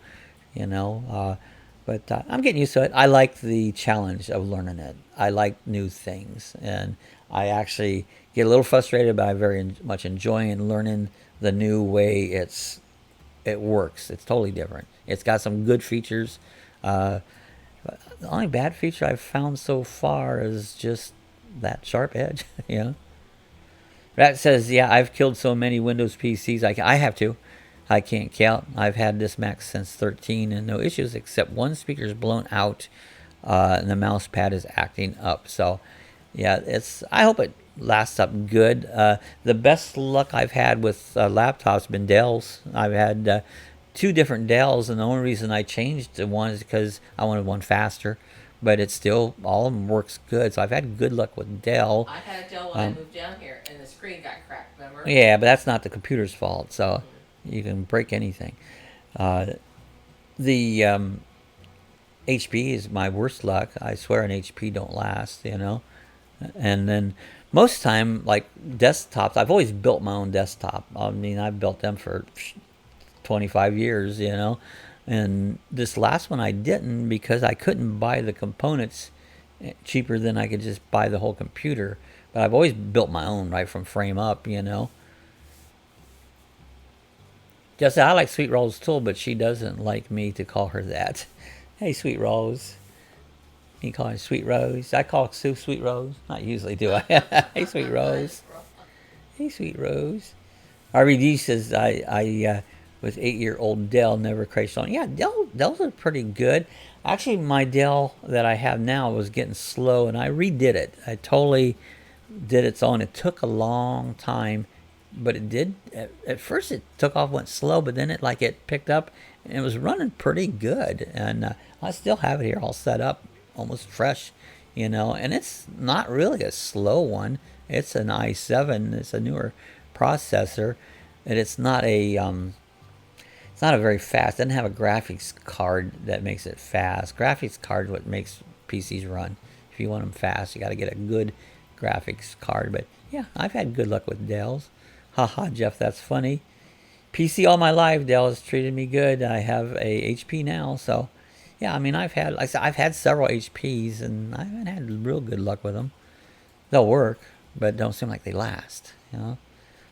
you know. But I'm getting used to it. I like the challenge of learning it. I like new things, and I actually get a little frustrated, but I very much enjoying learning the new way it works. It's totally different. It's got some good features. The only bad feature I've found so far is just that sharp edge, you know. That says, yeah, I've killed so many Windows PCs. I have to. I can't count. I've had this Mac since 13 and no issues except one speaker's blown out and the mouse pad is acting up. So, yeah, I hope it lasts up good. The best luck I've had with laptops has been Dell's. I've had 2 different Dells, and the only reason I changed to one is because I wanted one faster, but it's still, all of them works good. So I've had good luck with Dell. I had a Dell when I moved down here, and the screen got cracked, remember? Yeah, but that's not the computer's fault, so you can break anything. The HP is my worst luck. I swear an HP don't last, you know. And then most time, like desktops, I've always built my own desktop. I mean, I've built them for 25 years, you know. And this last one I didn't because I couldn't buy the components cheaper than I could just buy the whole computer. But I've always built my own right from frame up, you know. Just I like Sweet Rose too, but she doesn't like me to call her that. Hey, Sweet Rose. You call her Sweet Rose. I call Sue Sweet Rose. Not usually, do I? Hey, Sweet Rose. Hey, Sweet Rose. RVD says I with 8-year-old Dell never crashed on. Yeah, Dells are pretty good. Actually, my Dell that I have now was getting slow, and I redid it. I totally did its own. It took a long time, but it did. At first, it took off, went slow, but then it picked up, and it was running pretty good. And I still have it here all set up, almost fresh, you know. And it's not really a slow one. It's an i7. It's a newer processor, and it's not a It's not a very fast. It doesn't have a graphics card that makes it fast. Graphics card is what makes PCs run. If you want them fast, you got to get a good graphics card. But yeah, I've had good luck with Dells. Haha, Jeff, that's funny. PC all my life. Dell has treated me good. I have a HP now, so yeah. I mean, I've had, like I said, I've had several HPs, and I haven't had real good luck with them. They'll work, but don't seem like they last. You know, a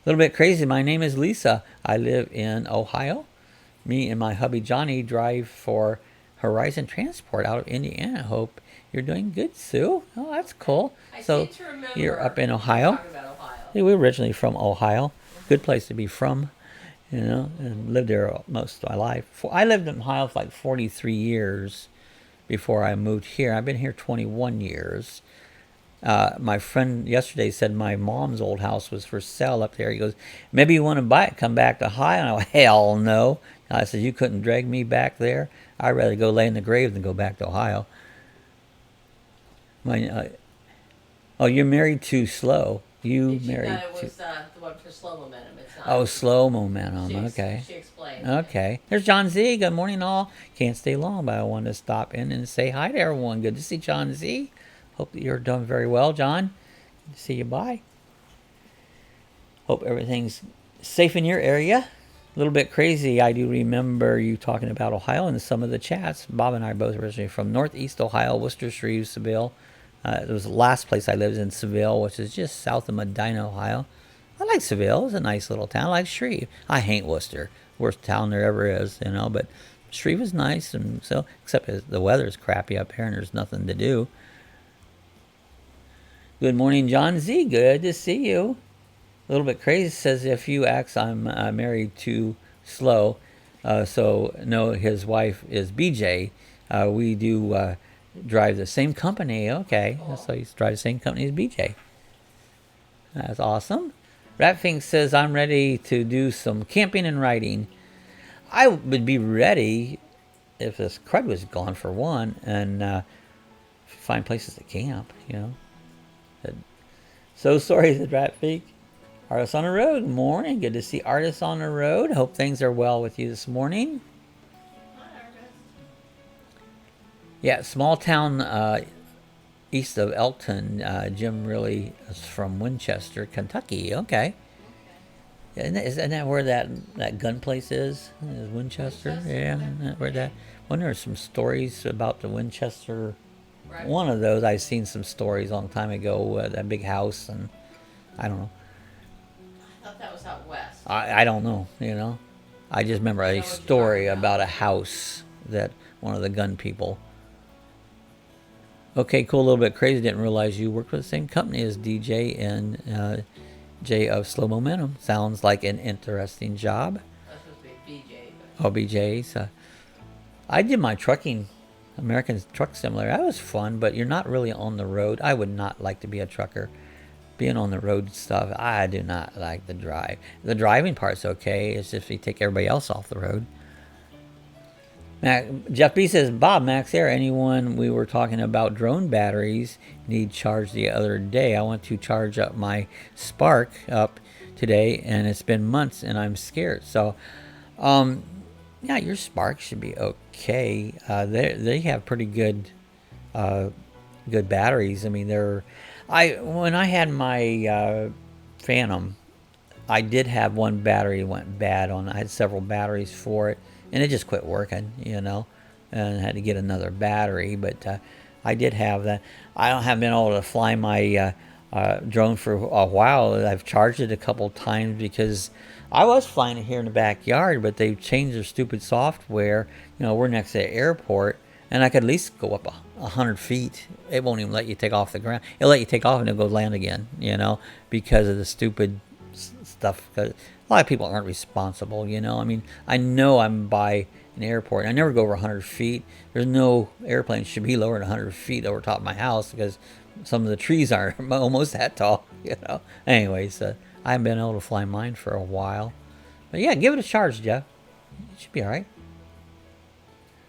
little bit crazy. My name is Lisa. I live in Ohio. Me and my hubby Johnny drive for Horizon Transport out of Indiana. Hope you're doing good, Sue. Oh, that's cool. I So seem to remember you're up in Ohio. talking about Ohio. Yeah, we're originally from Ohio. Good place to be from, you know, and lived there most of my life. I lived in Ohio for like 43 years before I moved here. I've been here 21 years. My friend yesterday said my mom's old house was for sale up there. He goes, maybe you want to buy it, come back to Ohio. And I went, hell no. I said, you couldn't drag me back there. I'd rather go lay in the grave than go back to Ohio. Oh, you're married to Slow. You She married thought it to... was the one for slow momentum. It's not. Oh, Slow Momentum. Okay. She explained. Okay. There's John Z. Good morning, all. Can't stay long, but I wanted to stop in and say hi to everyone. Good to see John Z. Hope that you're doing very well, John. Good to see you. Bye. Hope everything's safe in your area. A little bit crazy. I do remember you talking about Ohio in some of the chats. Bob and I are both originally from Northeast Ohio, Worcester, Shreve, Seville. It was the last place I lived in Seville, which is just south of Medina, Ohio. I like Seville. It's a nice little town. I like Shreve. I hate Worcester. Worst town there ever is, you know. But Shreve is nice, and so except the weather's crappy up here, and there's nothing to do. Good morning, John Z. Good to see you. A little bit crazy. Says if you ask, I'm married to Slow. So no, his wife is BJ. We do drive the same company. Okay, so you drive the same company as BJ. That's awesome. Ratfink says I'm ready to do some camping and riding. I would be ready if this crud was gone for one, and find places to camp. You know. So sorry, said Ratfink. Artists on the road. Morning. Good to see artists on the road. Hope things are well with you this morning. Yeah, small town east of Elkton. Jim really is from Winchester, Kentucky. Okay. Isn't that where that gun place is? Is Winchester? Yeah, isn't that where that. Wonder if some stories about the Winchester. Right. One of those I've seen some stories a long time ago. That big house, and I don't know. I thought that was out west. I don't know. You know, I just remember a story about a house that one of the gun people. Okay, cool. A little bit crazy. Didn't realize you worked with the same company as DJ and J of Slow Momentum. Sounds like an interesting job. That's supposed to be BJ. But... Oh, BJ's. I did my trucking, American Truck Simulator. That was fun, but you're not really on the road. I would not like to be a trucker. Being on the road stuff, I do not like the drive. The driving part's okay. It's just if you take everybody else off the road. Jeff B says, Bob, Max Air, anyone, we were talking about drone batteries need charge the other day. I want to charge up my Spark up today, and it's been months, and I'm scared. So, yeah, your Spark should be okay. They have pretty good batteries. I mean, when I had my Phantom, I did have one battery went bad on. I had several batteries for it. And it just quit working, you know, and had to get another battery. But I did have that. I haven't been able to fly my drone for a while. I've charged it a couple times because I was flying it here in the backyard, but they've changed their stupid software. You know, we're next to the airport, and I could at least go up 100 feet. It won't even let you take off the ground. It'll let you take off and it'll go land again, you know, because of the stupid stuff. A lot of people aren't responsible, you know. I mean, I know I'm by an airport. I never go over 100 feet. There's no airplane should be lower than 100 feet over top of my house because some of the trees are almost that tall, you know. Anyways, I haven't been able to fly mine for a while. But yeah, give it a charge, Jeff. It should be all right.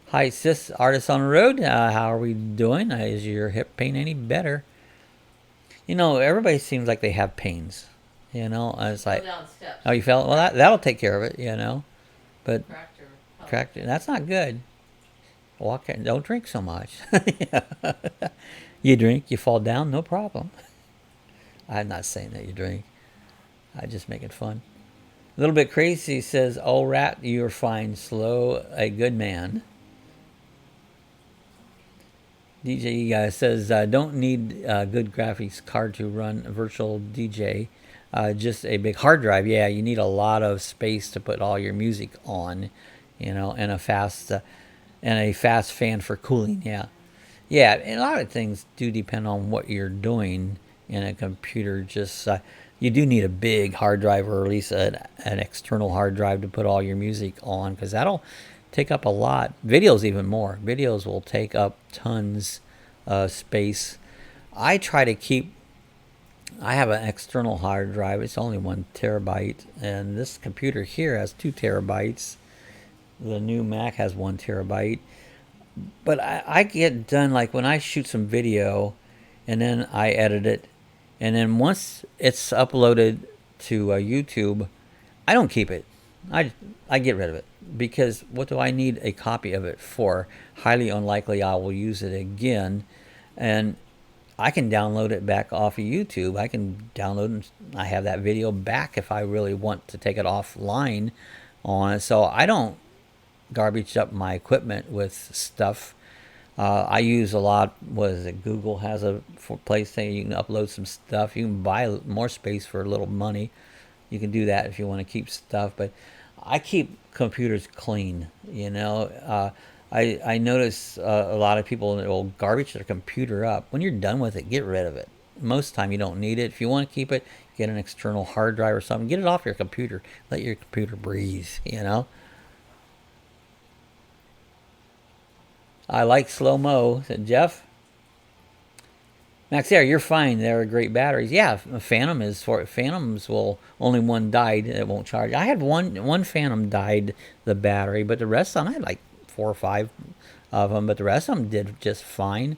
Hi, sis, artists on the road. How are we doing? Is your hip pain any better? You know, everybody seems like they have pains. You know, I was like, down steps. Oh, you fell? Well, that'll take care of it, you know. But Fracture Cracked. That's not good. Walk. Don't drink so much. You drink, you fall down, no problem. I'm not saying that you drink. I just make it fun. A little bit crazy says, "Oh rat, you're fine. Slow, a good man." DJ says, "Don't need a good graphics card to run virtual DJ. Just a big hard drive. Yeah, you need a lot of space to put all your music on, and a fast fan for cooling. Yeah, yeah. And a lot of things do depend on what you're doing in a computer. Just you do need a big hard drive, or at least an external hard drive to put all your music on, because that'll take up a lot. Videos even more. Videos will take up tons of space. I try to keep. I have an external hard drive. It's only 1 terabyte, and this computer here has 2 terabytes. The new Mac has 1 terabyte. But I get done, like when I shoot some video, and then I edit it, and then once it's uploaded to YouTube, I don't keep it. I get rid of it, because what do I need a copy of it for? Highly unlikely I will use it again. And I can download it back off of YouTube. I can download and I have that video back if I really want to take it offline on it. So I don't garbage up my equipment with stuff. I use a lot. What is it? Google has a place saying you can upload some stuff. You can buy more space for a little money. You can do that if you want to keep stuff. But I keep computers clean. I notice a lot of people will garbage their computer up. When you're done with it, get rid of it. Most of the time you don't need it. If you want to keep it, get an external hard drive or something. Get it off your computer. Let your computer breathe. I like slow-mo, said Jeff. Max, you're fine. They're great batteries. Yeah, Phantom is for it. Phantoms will only one died. It won't charge. I had one Phantom died the battery, but the rest of them I had like 4 or 5 of them, but the rest of them did just fine.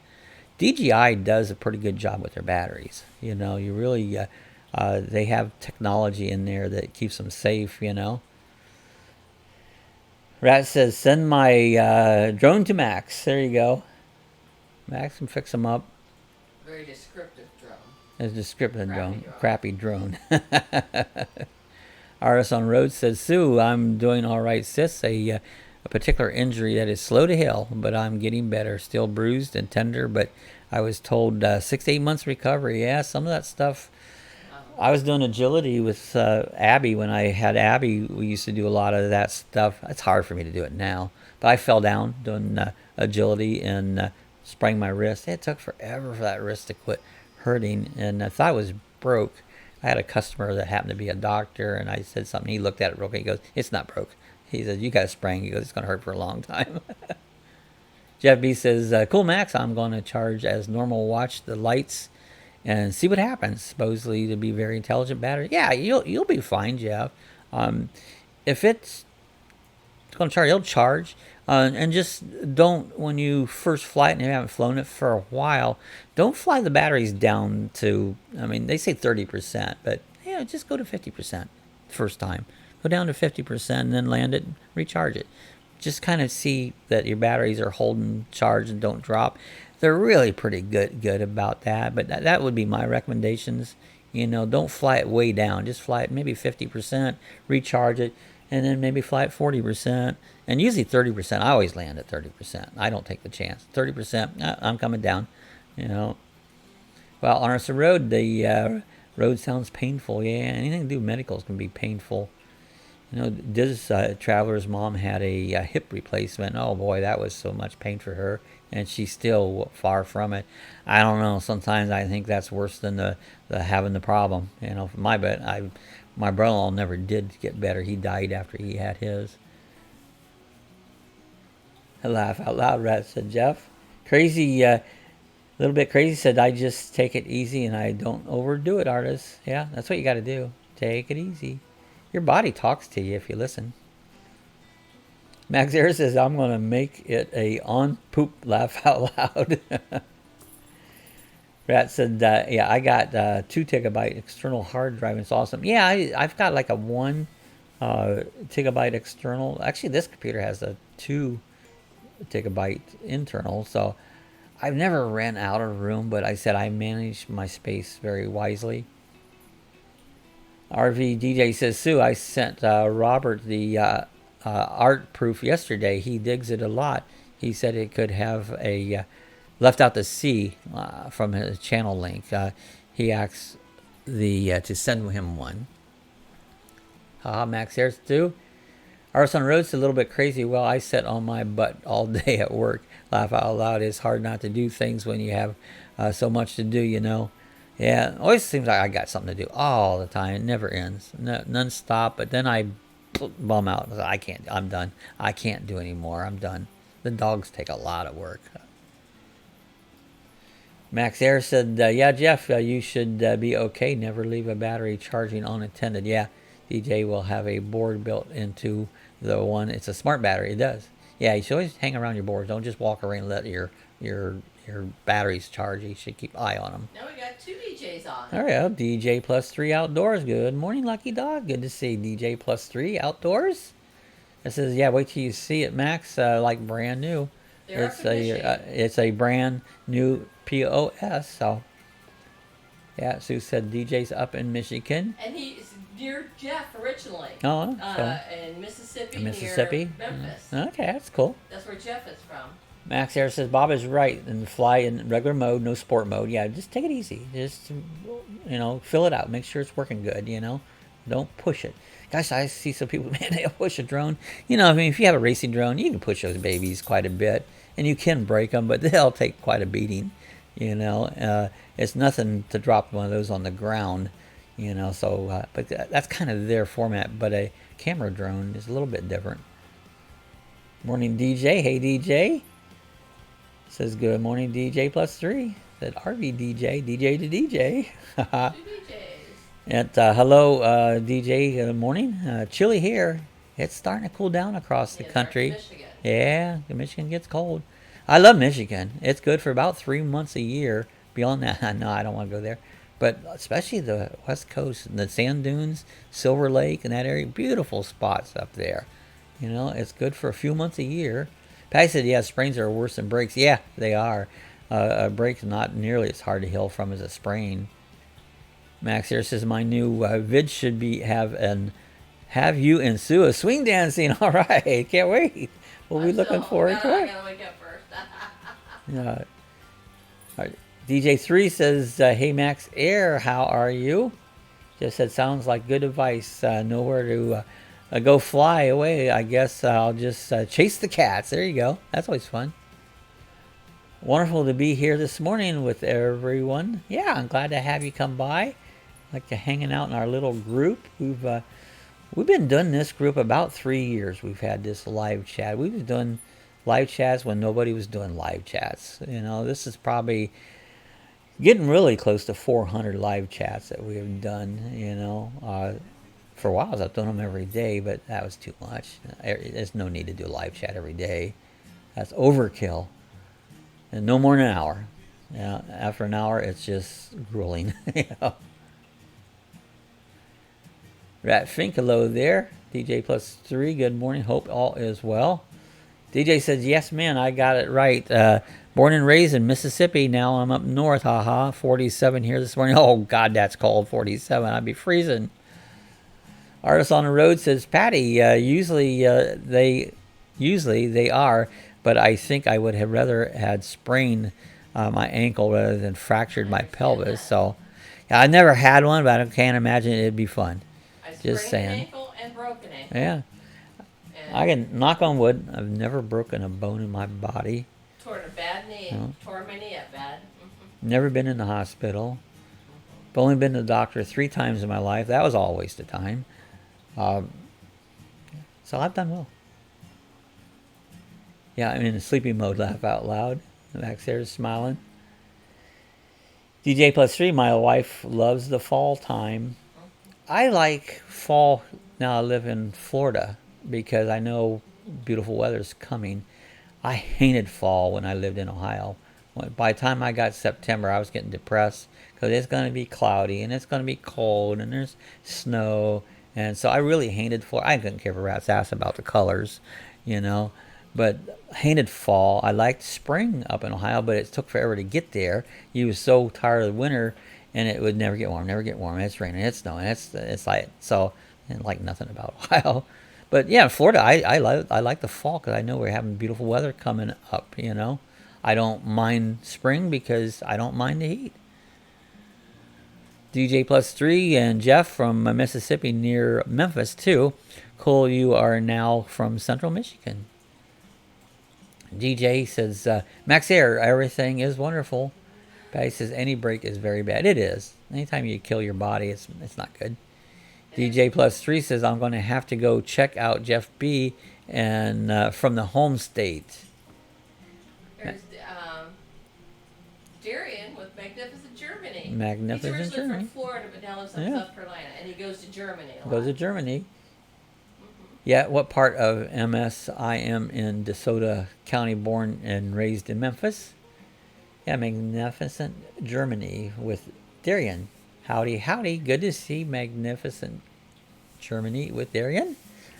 DJI does a pretty good job with their batteries. You really they have technology in there that keeps them safe. Rat says, "Send my drone to Max." There you go. Max can fix them up. Very descriptive drone. It's a descriptive drone. Crappy drone. Artist on Road says, "Sue, I'm doing all right, sis. A particular injury that is slow to heal, but I'm getting better. Still bruised and tender, but I was told 6 to 8 months recovery." Yeah, some of that stuff. I was doing agility with Abby. When I had Abby, we used to do a lot of that stuff. It's hard for me to do it now. But I fell down doing agility and sprained my wrist. It took forever for that wrist to quit hurting, and I thought it was broke. I had a customer that happened to be a doctor, and I said something. He looked at it real quick. He goes, "It's not broke." He said, "You got a sprain." He goes, "It's going to hurt for a long time." Jeff B says, "Cool, Max. I'm going to charge as normal. Watch the lights and see what happens." Supposedly to be very intelligent battery. Yeah, you'll be fine, Jeff. If it's going to charge, it'll charge. And just don't, when you first fly it and you haven't flown it for a while, don't fly the batteries down to, they say 30%, but just go to 50% first time. Go down to 50% and then land it and recharge it. Just kind of see that your batteries are holding charge and don't drop. They're really pretty good about that, but that would be my recommendations. Don't fly it way down. Just fly it maybe 50%, recharge it, and then maybe fly it 40%. And usually 30%. I always land at 30%. I don't take the chance. 30%, I'm coming down. Well, on our road, the road sounds painful. Yeah, anything to do with medicals can be painful. This traveler's mom had a hip replacement. Oh boy, that was so much pain for her, and she's still far from it. I don't know. Sometimes I think that's worse than the having the problem. For my brother-in-law never did get better. He died after he had his. I laugh out loud, Rat, said Jeff. Crazy, little bit crazy, said, "I just take it easy and I don't overdo it, artist." Yeah, that's what you got to do. Take it easy. Your body talks to you if you listen. Max Air says, "I'm going to make it a on-poop laugh out loud." Rat said, I got 2 terabyte external hard drive. It's awesome. Yeah, I've got like a 1 gigabyte external. Actually, this computer has a 2 gigabyte internal, so I've never ran out of room, but I said I manage my space very wisely. RV DJ says, Sue, I sent Robert the art proof yesterday. He digs it a lot. He said it could have a left out the C from his channel link. He asked to send him one. Max Harris too. Arts on Road's a little bit crazy. Well, I sit on my butt all day at work. Laugh out loud. It's hard not to do things when you have so much to do, you know. Yeah, it always seems like I got something to do all the time. It never ends. None stop. But then I bum out. I can't. I'm done. I can't do anymore. I'm done. The dogs take a lot of work. Max Air said, yeah, Jeff, you should be okay. Never leave a battery charging unattended. Yeah, DJ will have a board built into the one. It's a smart battery. It does. Yeah, you should always hang around your boards. Don't just walk around and let your batteries charge. You should keep eye on them. Now we got 2 DJs on. All right, DJ plus 3 outdoors. Good morning, Lucky Dog. Good to see DJ plus 3 outdoors. It says, yeah, wait till you see it, Max. Like brand new. It's a brand new POS. So, yeah, Sue said DJ's up in Michigan. And he's near Jeff originally. Oh, in Mississippi, Mississippi, near Memphis. Okay, that's cool. That's where Jeff is from. Max Air says Bob is right, and fly in regular mode, no sport mode. Yeah, just take it easy. Just fill it out. Make sure it's working good. Don't push it. Gosh, I see some people, man, they push a drone. I mean, if you have a racing drone, you can push those babies quite a bit, and you can break them, but they'll take quite a beating. It's nothing to drop one of those on the ground. So but that's kind of their format. But a camera drone is a little bit different. Morning, DJ. Hey, DJ. Says good morning, DJ plus 3. Said RV DJ to DJ. 2 DJs. And hello, DJ. Good morning. Chilly here. It's starting to cool down across the country. Michigan. Yeah, Michigan gets cold. I love Michigan. It's good for about 3 months a year. Beyond that, no, I don't want to go there. But especially the West Coast, the sand dunes, Silver Lake, and that area, beautiful spots up there. It's good for a few months a year. Patty said, yeah, sprains are worse than breaks. Yeah, they are. A break's not nearly as hard to heal from as a sprain. Max here says, my new vid should have you and Sue a swing dancing. All right, can't wait. We'll be looking forward to it. I gotta wake up first. All right. DJ3 says, hey, Max Air, how are you? Just said, sounds like good advice. Nowhere to go fly away. I guess I'll just chase the cats. There you go. That's always fun. Wonderful to be here this morning with everyone. Yeah, I'm glad to have you come by. Like to hanging out in our little group. We've been doing this group about 3 years. We've had this live chat. We've been doing live chats when nobody was doing live chats. This is probably getting really close to 400 live chats that we have done. For a while I've done them every day, but that was too much. There's no need to do a live chat every day. That's overkill. And no more than an hour. After an hour, it's just grueling. Rat Fink, hello there. DJ plus 3, good morning. Hope all is well. DJ says, yes, man, I got it right. Born and raised in Mississippi. Now I'm up north. 47 here this morning. Oh, God, that's cold. 47. I'd be freezing. Artist on the Road says, Patty, usually they are, but I think I would have rather had sprained my ankle rather than fractured my pelvis. So, yeah, I never had one, but I can't imagine it'd be fun. Just saying. An ankle and broken ankle. Yeah. And I can knock on wood. I've never broken a bone in my body. Tore a bad knee. No. Tore my knee up bad. Never been in the hospital. I've only been to the doctor 3 times in my life. That was all a waste of time. So I've done well. Yeah, I'm in sleepy mode. Laugh out loud. Max there is smiling. DJ plus 3. My wife loves the fall time. I like fall. Now I live in Florida because I know beautiful weather's coming. I hated fall when I lived in Ohio. By the time I got September, I was getting depressed because it's going to be cloudy and it's going to be cold and there's snow And so I really hated Florida. I couldn't care a rat's ass about the colors, you know. But hated fall. I liked spring up in Ohio, but it took forever to get there. You was so tired of the winter, and it would never get warm, never get warm. It's raining, it's snowing, it's like so. I didn't like nothing about Ohio. But yeah, Florida, I like the fall because I know we're having beautiful weather coming up. You know, I don't mind spring because I don't mind the heat. DJ plus 3 and Jeff from Mississippi near Memphis too. Cole, you are now from Central Michigan. DJ says Max Air, everything is wonderful. Patty says any break is very bad. It is. Anytime you kill your body, it's not good. DJ plus 3 says I'm going to have to go check out Jeff B and from the home state. There's Darian with Magnificent Germany. Magnificent He's originally Germany. from Florida, but now lives in South Carolina, and he goes to Germany a lot. Goes to Germany. Yeah, what part of MS? I am in DeSoto County, born and raised in Memphis. Yeah, Magnificent Germany with Darian. Howdy, howdy. Good to see Magnificent Germany with Darian.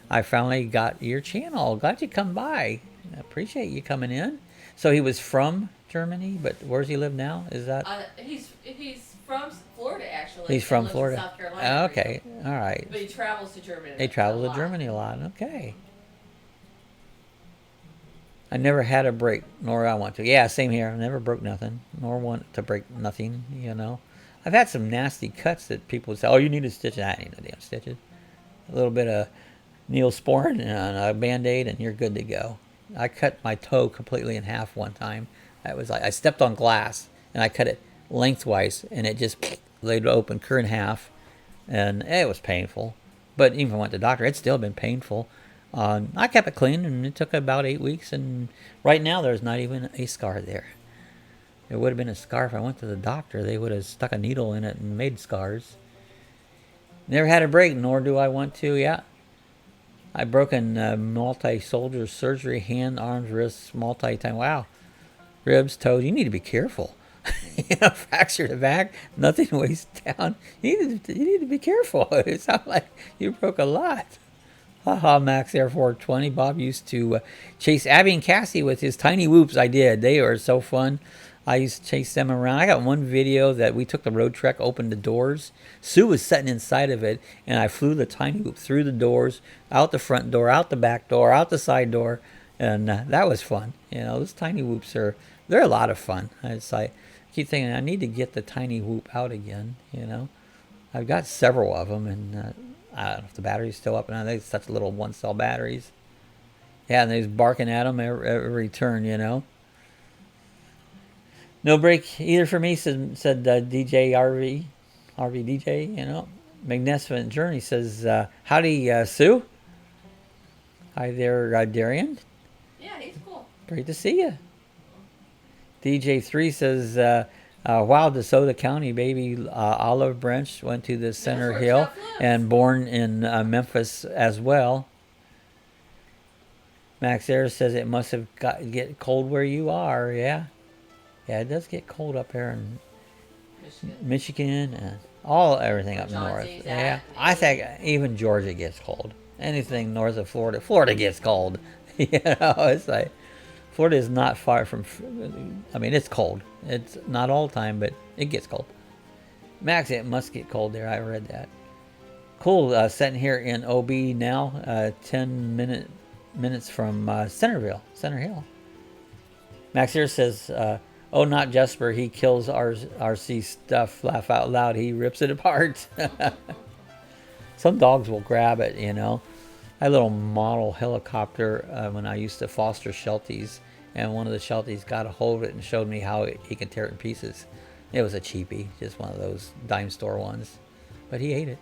I finally got your channel. Glad you come by. I appreciate you coming in. So he was from Germany, but where does he live now? Is that? He's from Florida, actually. He's from lives Florida. In South Carolina. Okay, all right. But he travels to Germany. They travel to Germany a lot. Okay. I never had a break, nor I want to. Yeah, same here. I never broke nothing, nor want to break nothing, you know. I've had some nasty cuts that people would say, oh, you need a stitch. I ain't no damn stitches. A little bit of Neosporin and a Band-Aid, and you're good to go. I cut my toe completely in half one time. That was like I stepped on glass, and I cut it lengthwise, and it just laid open, clear in half, and it was painful. But even when I went to the doctor, it's still been painful. I kept it clean, and it took about 8 weeks, and right now there's not even a scar there. It would have been a scar if I went to the doctor. They would have stuck a needle in it and made scars. Never had a break, nor do I want to. Yeah, I've broken multi-soldier surgery, hand, arms, wrists, multi-time. Wow, ribs, toes. You need to be careful. You know, fractured the back, nothing weighs down. You need to be careful. It sounds like you broke a lot. Haha, Max Air 420. Bob used to chase Abby and Cassie with his tiny whoops. I did. They are so fun. I used to chase them around. I got one video that we took the road trek, opened the doors. Sue was sitting inside of it, and I flew the tiny whoop through the doors, out the front door, out the back door, out the side door, and that was fun. You know, those tiny whoops they're a lot of fun. It's like, I keep thinking I need to get the tiny whoop out again. You know, I've got several of them, and I don't know if the battery's still up, and I think it's such little one-cell batteries. Yeah, and they's barking at them every turn, you know. No break either for me, said DJ RV DJ, you know. Magnificent Journey says, howdy, Sue. Hi there, Darian. Yeah, he's cool. Great to see you. DJ3 says, wow, DeSoto County baby Olive Branch went to the Center Hill and born in Memphis as well. Max Air says it must have get cold where you are. Yeah, it does get cold up there in Michigan and everything up north. Yeah, I think even Georgia gets cold. Anything north of Florida gets cold. You know, it's like Florida is not far from. I mean, it's cold. It's not all the time, but it gets cold. Max, it must get cold there. I read that. Cool. Sitting here in OB now. 10 minutes from Center Hill. Max here says, "Oh, not Jesper. He kills RC stuff. Laugh out loud. He rips it apart." Some dogs will grab it. You know. I had a little model helicopter when I used to foster Shelties, and one of the Shelties got a hold of it and showed me how he could tear it in pieces. It was a cheapie, just one of those dime store ones, but he ate it.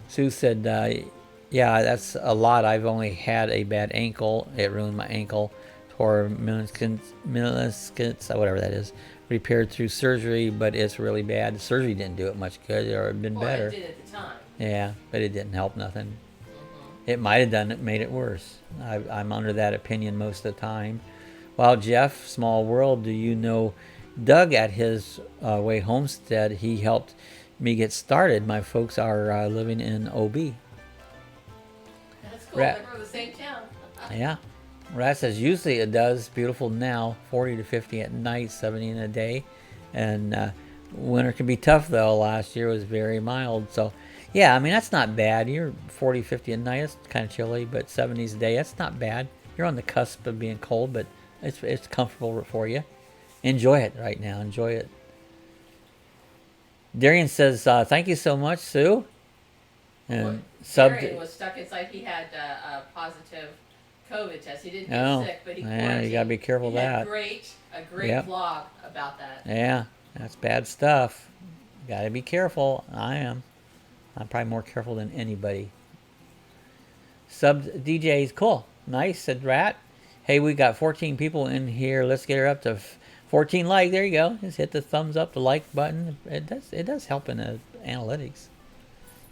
Sue said, yeah, that's a lot. I've only had a bad ankle. It ruined my ankle, tore meniscus, whatever that is, repaired through surgery, but it's really bad. The surgery didn't do it much good, or it'd been better. It did at the time. Yeah, but it didn't help nothing. It might have done it, made it worse. I'm under that opinion most of the time. Well, Jeff, small world, do you know Doug at his way homestead? He helped me get started, my folks are living in OB. That's cool. They're from the same town. Yeah. Rat says usually it does beautiful now, 40 to 50 at night, 70 in a day. And winter can be tough though. Last year was very mild. So yeah, I mean, that's not bad. You're 40, 50 at night. It's kind of chilly, but 70s a day, that's not bad. You're on the cusp of being cold, but it's comfortable for you. Enjoy it right now. Enjoy it. Darian says, thank you so much, Sue. And Darian was stuck inside. He had a positive COVID test. He didn't get sick, but he quarantined. Yeah, you got to be careful of that. A great vlog about that. Yeah, that's bad stuff. Got to be careful. I am. I'm probably more careful than anybody. Sub DJs, cool. Nice, said Rat. Hey, we got 14 people in here. Let's get her up to 14 likes. There you go. Just hit the thumbs up, the like button. It does help in the analytics.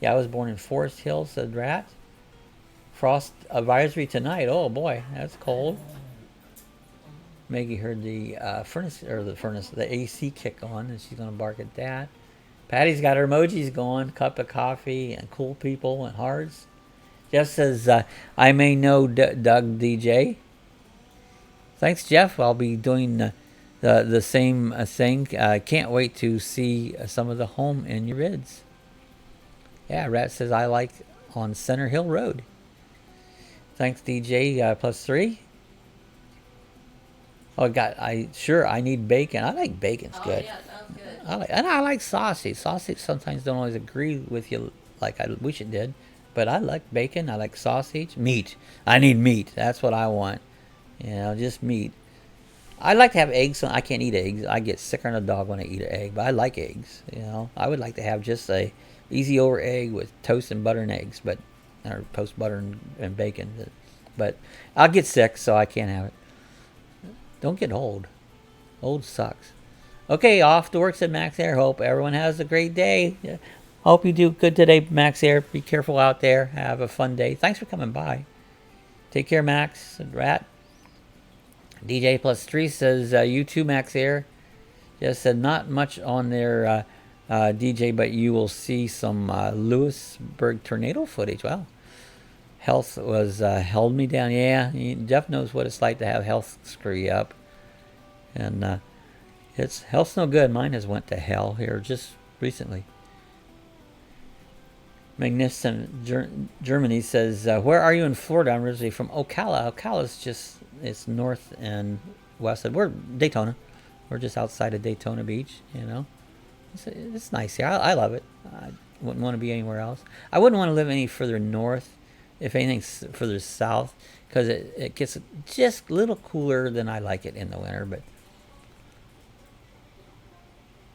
Yeah, I was born in Forest Hill, said Rat. Frost advisory tonight. Oh boy, that's cold. Maggie heard the the AC kick on, and she's gonna bark at that. Patty's got her emojis going, cup of coffee and cool people and hearts. Jeff says, I may know Doug DJ. Thanks, Jeff. I'll be doing the same thing. Can't wait to see some of the home in your vids. Yeah, Rat says, I like on Center Hill Road. Thanks, DJ +3. Oh, I need bacon. I like bacon's good. Yeah, sounds good. I like sausage. Sausage sometimes don't always agree with you like I wish it did. But I like bacon. I like sausage. Meat. I need meat. That's what I want. Just meat. I like to have eggs. I can't eat eggs. I get sicker than a dog when I eat an egg. But I like eggs. I would like to have just a easy over egg with toast and butter and eggs. Or toast, butter, and bacon. But I'll get sick, so I can't have it. Don't get old. Old sucks. Okay, off to work, said Max Air. Hope everyone has a great day. Hope you do good today, Max Air. Be careful out there. Have a fun day. Thanks for coming by. Take care, Max and Rat. DJ +3 says, you too, Max Air. Just said, not much on there, DJ, but you will see some Lewisburg tornado footage. Wow. Health was held me down. Yeah, Jeff knows what it's like to have health screw you up. And health's no good. Mine has went to hell here just recently. Magnificent Germany says, where are you in Florida? I'm originally from Ocala. Ocala's it's north and west. We're Daytona. We're just outside of Daytona Beach, It's nice here. I love it. I wouldn't want to be anywhere else. I wouldn't want to live any further north, if anything further south, because it gets just a little cooler than I like it in the winter. But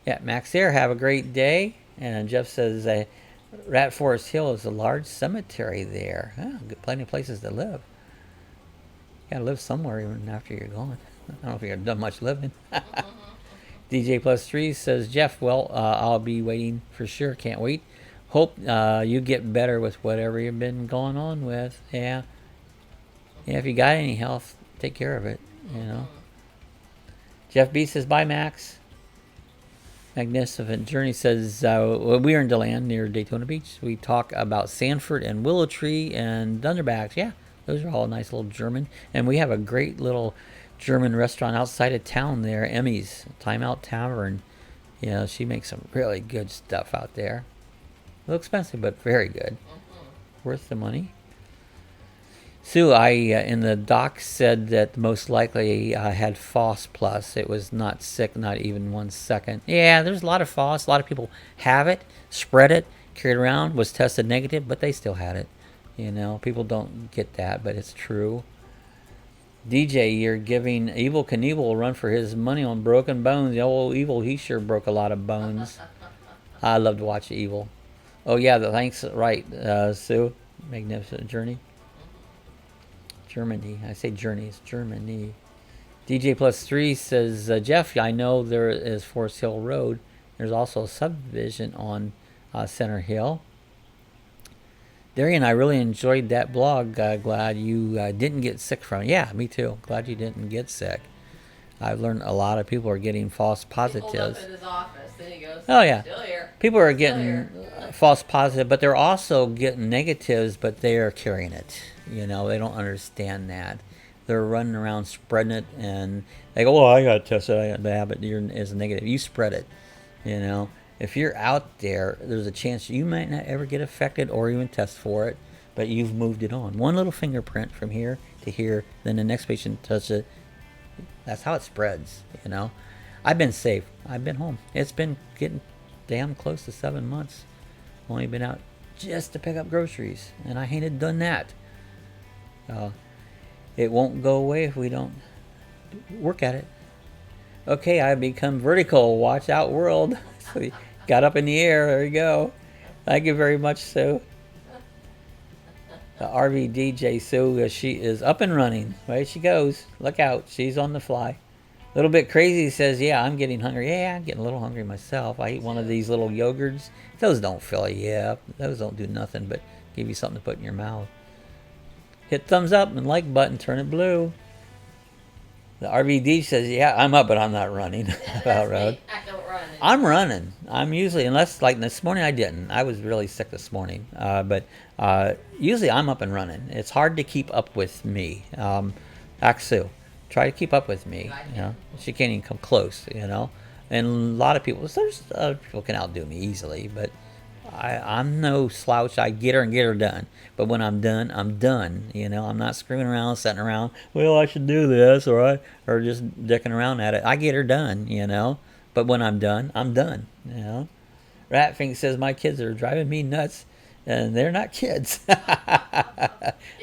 yeah, Max Air, have a great day. And Jeff says, Rat Forest Hill is a large cemetery there. Plenty of places to live. You gotta live somewhere even after you're gone. I don't know if you've done much living. DJ +3 says, Jeff, well, I'll be waiting for sure. Can't wait. Hope you get better with whatever you've been going on with. Yeah, if you got any health, take care of it, Jeff B says, bye, Max. Magnificent Journey says, we are in DeLand near Daytona Beach. We talk about Sanford and Willow Tree and Dunderbacks. Yeah, those are all nice little German. And we have a great little German restaurant outside of town there, Emmy's Timeout Tavern. She makes some really good stuff out there. A little expensive, but very good. Worth the money. Sue, in the doc said that most likely I had FOSS plus. It was not sick, not even 1 second. Yeah, there's a lot of FOSS. A lot of people have it, spread it, carried around, was tested negative, but they still had it. People don't get that, but it's true. DJ, you're giving Evil Knievel a run for his money on Broken Bones. The old Evil, he sure broke a lot of bones. I love to watch Evil. Oh, yeah, thanks. Right, Sue. Magnificent Journey. Germany. I say journey. It's Germany. DJ +3 says, Jeff, I know there is Forest Hill Road. There's also a subdivision on Center Hill. Darian, I really enjoyed that blog. Glad you didn't get sick from it. Yeah, me too. Glad you didn't get sick. I've learned a lot of people are getting false He pulled up positives. at his office, then he goes, Oh yeah, still here. people are Still getting here. false positive, but they're also getting negatives, but they are carrying it. You know, they don't understand that. They're running around spreading it, and they go, "Oh, I got tested, I got bad," but it's a negative. You spread it. You know, if you're out there, there's a chance you might not ever get affected or even test for it, but you've moved it on. One little fingerprint from here to here, then the next patient touches it. That's how it spreads. You know, I've been safe. I've been home. It's been getting damn close to 7 months. Only been out just to pick up groceries, and I ain't done that. It won't go away if we don't work at it. Okay, I've become vertical. Watch out, world. So he got up in the air. There you go. Thank you very much, Sue. The RV DJ Sue, she is up and running. Right, she goes. Look out. She's on the fly. A little bit crazy, says, yeah, I'm getting hungry. Yeah, I'm getting a little hungry myself. I eat one of these little yogurts. Those don't fill you up. Those don't do nothing but give you something to put in your mouth. Hit thumbs up and like button. Turn it blue. The RVD says, yeah, I'm up, but I'm not running about road. I don't run. I'm running. I'm usually, unless like this morning I didn't. I was really sick this morning. But usually I'm up and running. It's hard to keep up with me. Sue, try to keep up with me. You know, she can't even come close. You know, and a lot of people. There's other people can outdo me easily, but I'm no slouch. I get her and get her done. But when I'm done, I'm done. You know, I'm not screaming around, sitting around. Well, I should do this, or just dicking around at it. I get her done. You know. But when I'm done, I'm done. You know. Ratfink says my kids are driving me nuts, and they're not kids.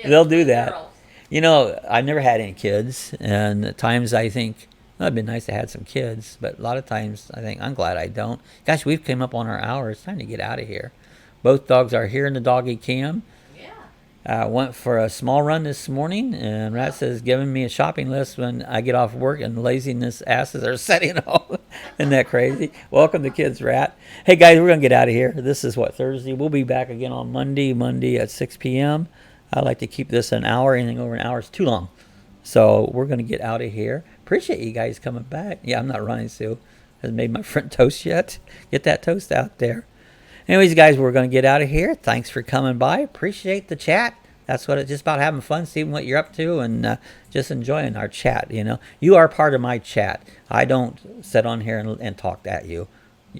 They'll do that. Girls. You know, I've never had any kids, and at times I think, well, it'd been nice to have some kids, but a lot of times I think, I'm glad I don't. Gosh, we've came up on our hour. It's time to get out of here. Both dogs are here in the doggy cam. Yeah. Went for a small run this morning, and Rat says, giving me a shopping list when I get off work, and laziness asses are setting off. Isn't that crazy? Welcome to Kids Rat. Hey, guys, we're going to get out of here. This is Thursday. We'll be back again on Monday at 6 p.m. I like to keep this an hour. Anything over an hour is too long. So we're going to get out of here. Appreciate you guys coming back. Yeah, I'm not running, Sue. Hasn't made my front toast yet. Get that toast out there. Anyways, guys, we're going to get out of here. Thanks for coming by. Appreciate the chat. That's what it's just about, having fun, seeing what you're up to, and just enjoying our chat. You know, you are part of my chat. I don't sit on here and talk at you.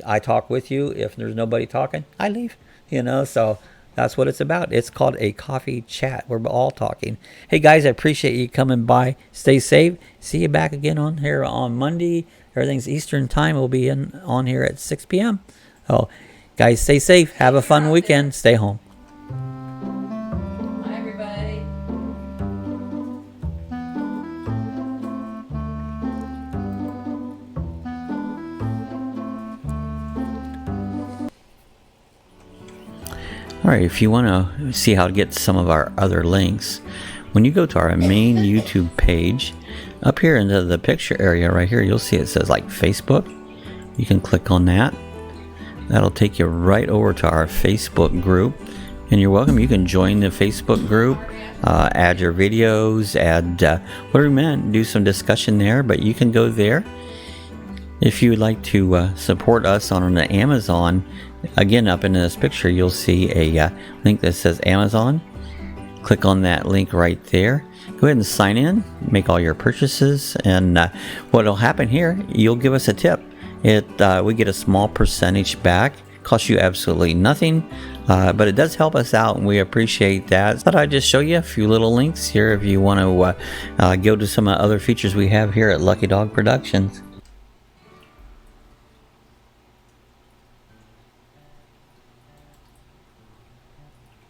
I talk with you. If there's nobody talking, I leave. You know, so that's what it's about. It's called a coffee chat. We're all talking. Hey, guys, I appreciate you coming by. Stay safe. See you back again on here on Monday. Everything's Eastern time. We'll be on here at 6 p.m. Oh, guys, stay safe. Have a fun weekend. Stay home. Bye, everybody. All right, if you want to see how to get some of our other links, when you go to our main YouTube page, up here into the picture area right here, you'll see it says like Facebook. You can click on that. That'll take you right over to our Facebook group. And you're welcome. You can join the Facebook group, add your videos, add whatever you want, do some discussion there, but you can go there. If you would like to support us on the Amazon, again, up in this picture, you'll see a link that says Amazon. Click on that link right there. Go ahead and sign in, make all your purchases, and what will happen here, you'll give us a tip. We get a small percentage back. Costs you absolutely nothing, but it does help us out, and we appreciate that. Thought I'd just show you a few little links here if you want to go to some other features we have here at Lucky Dog Productions.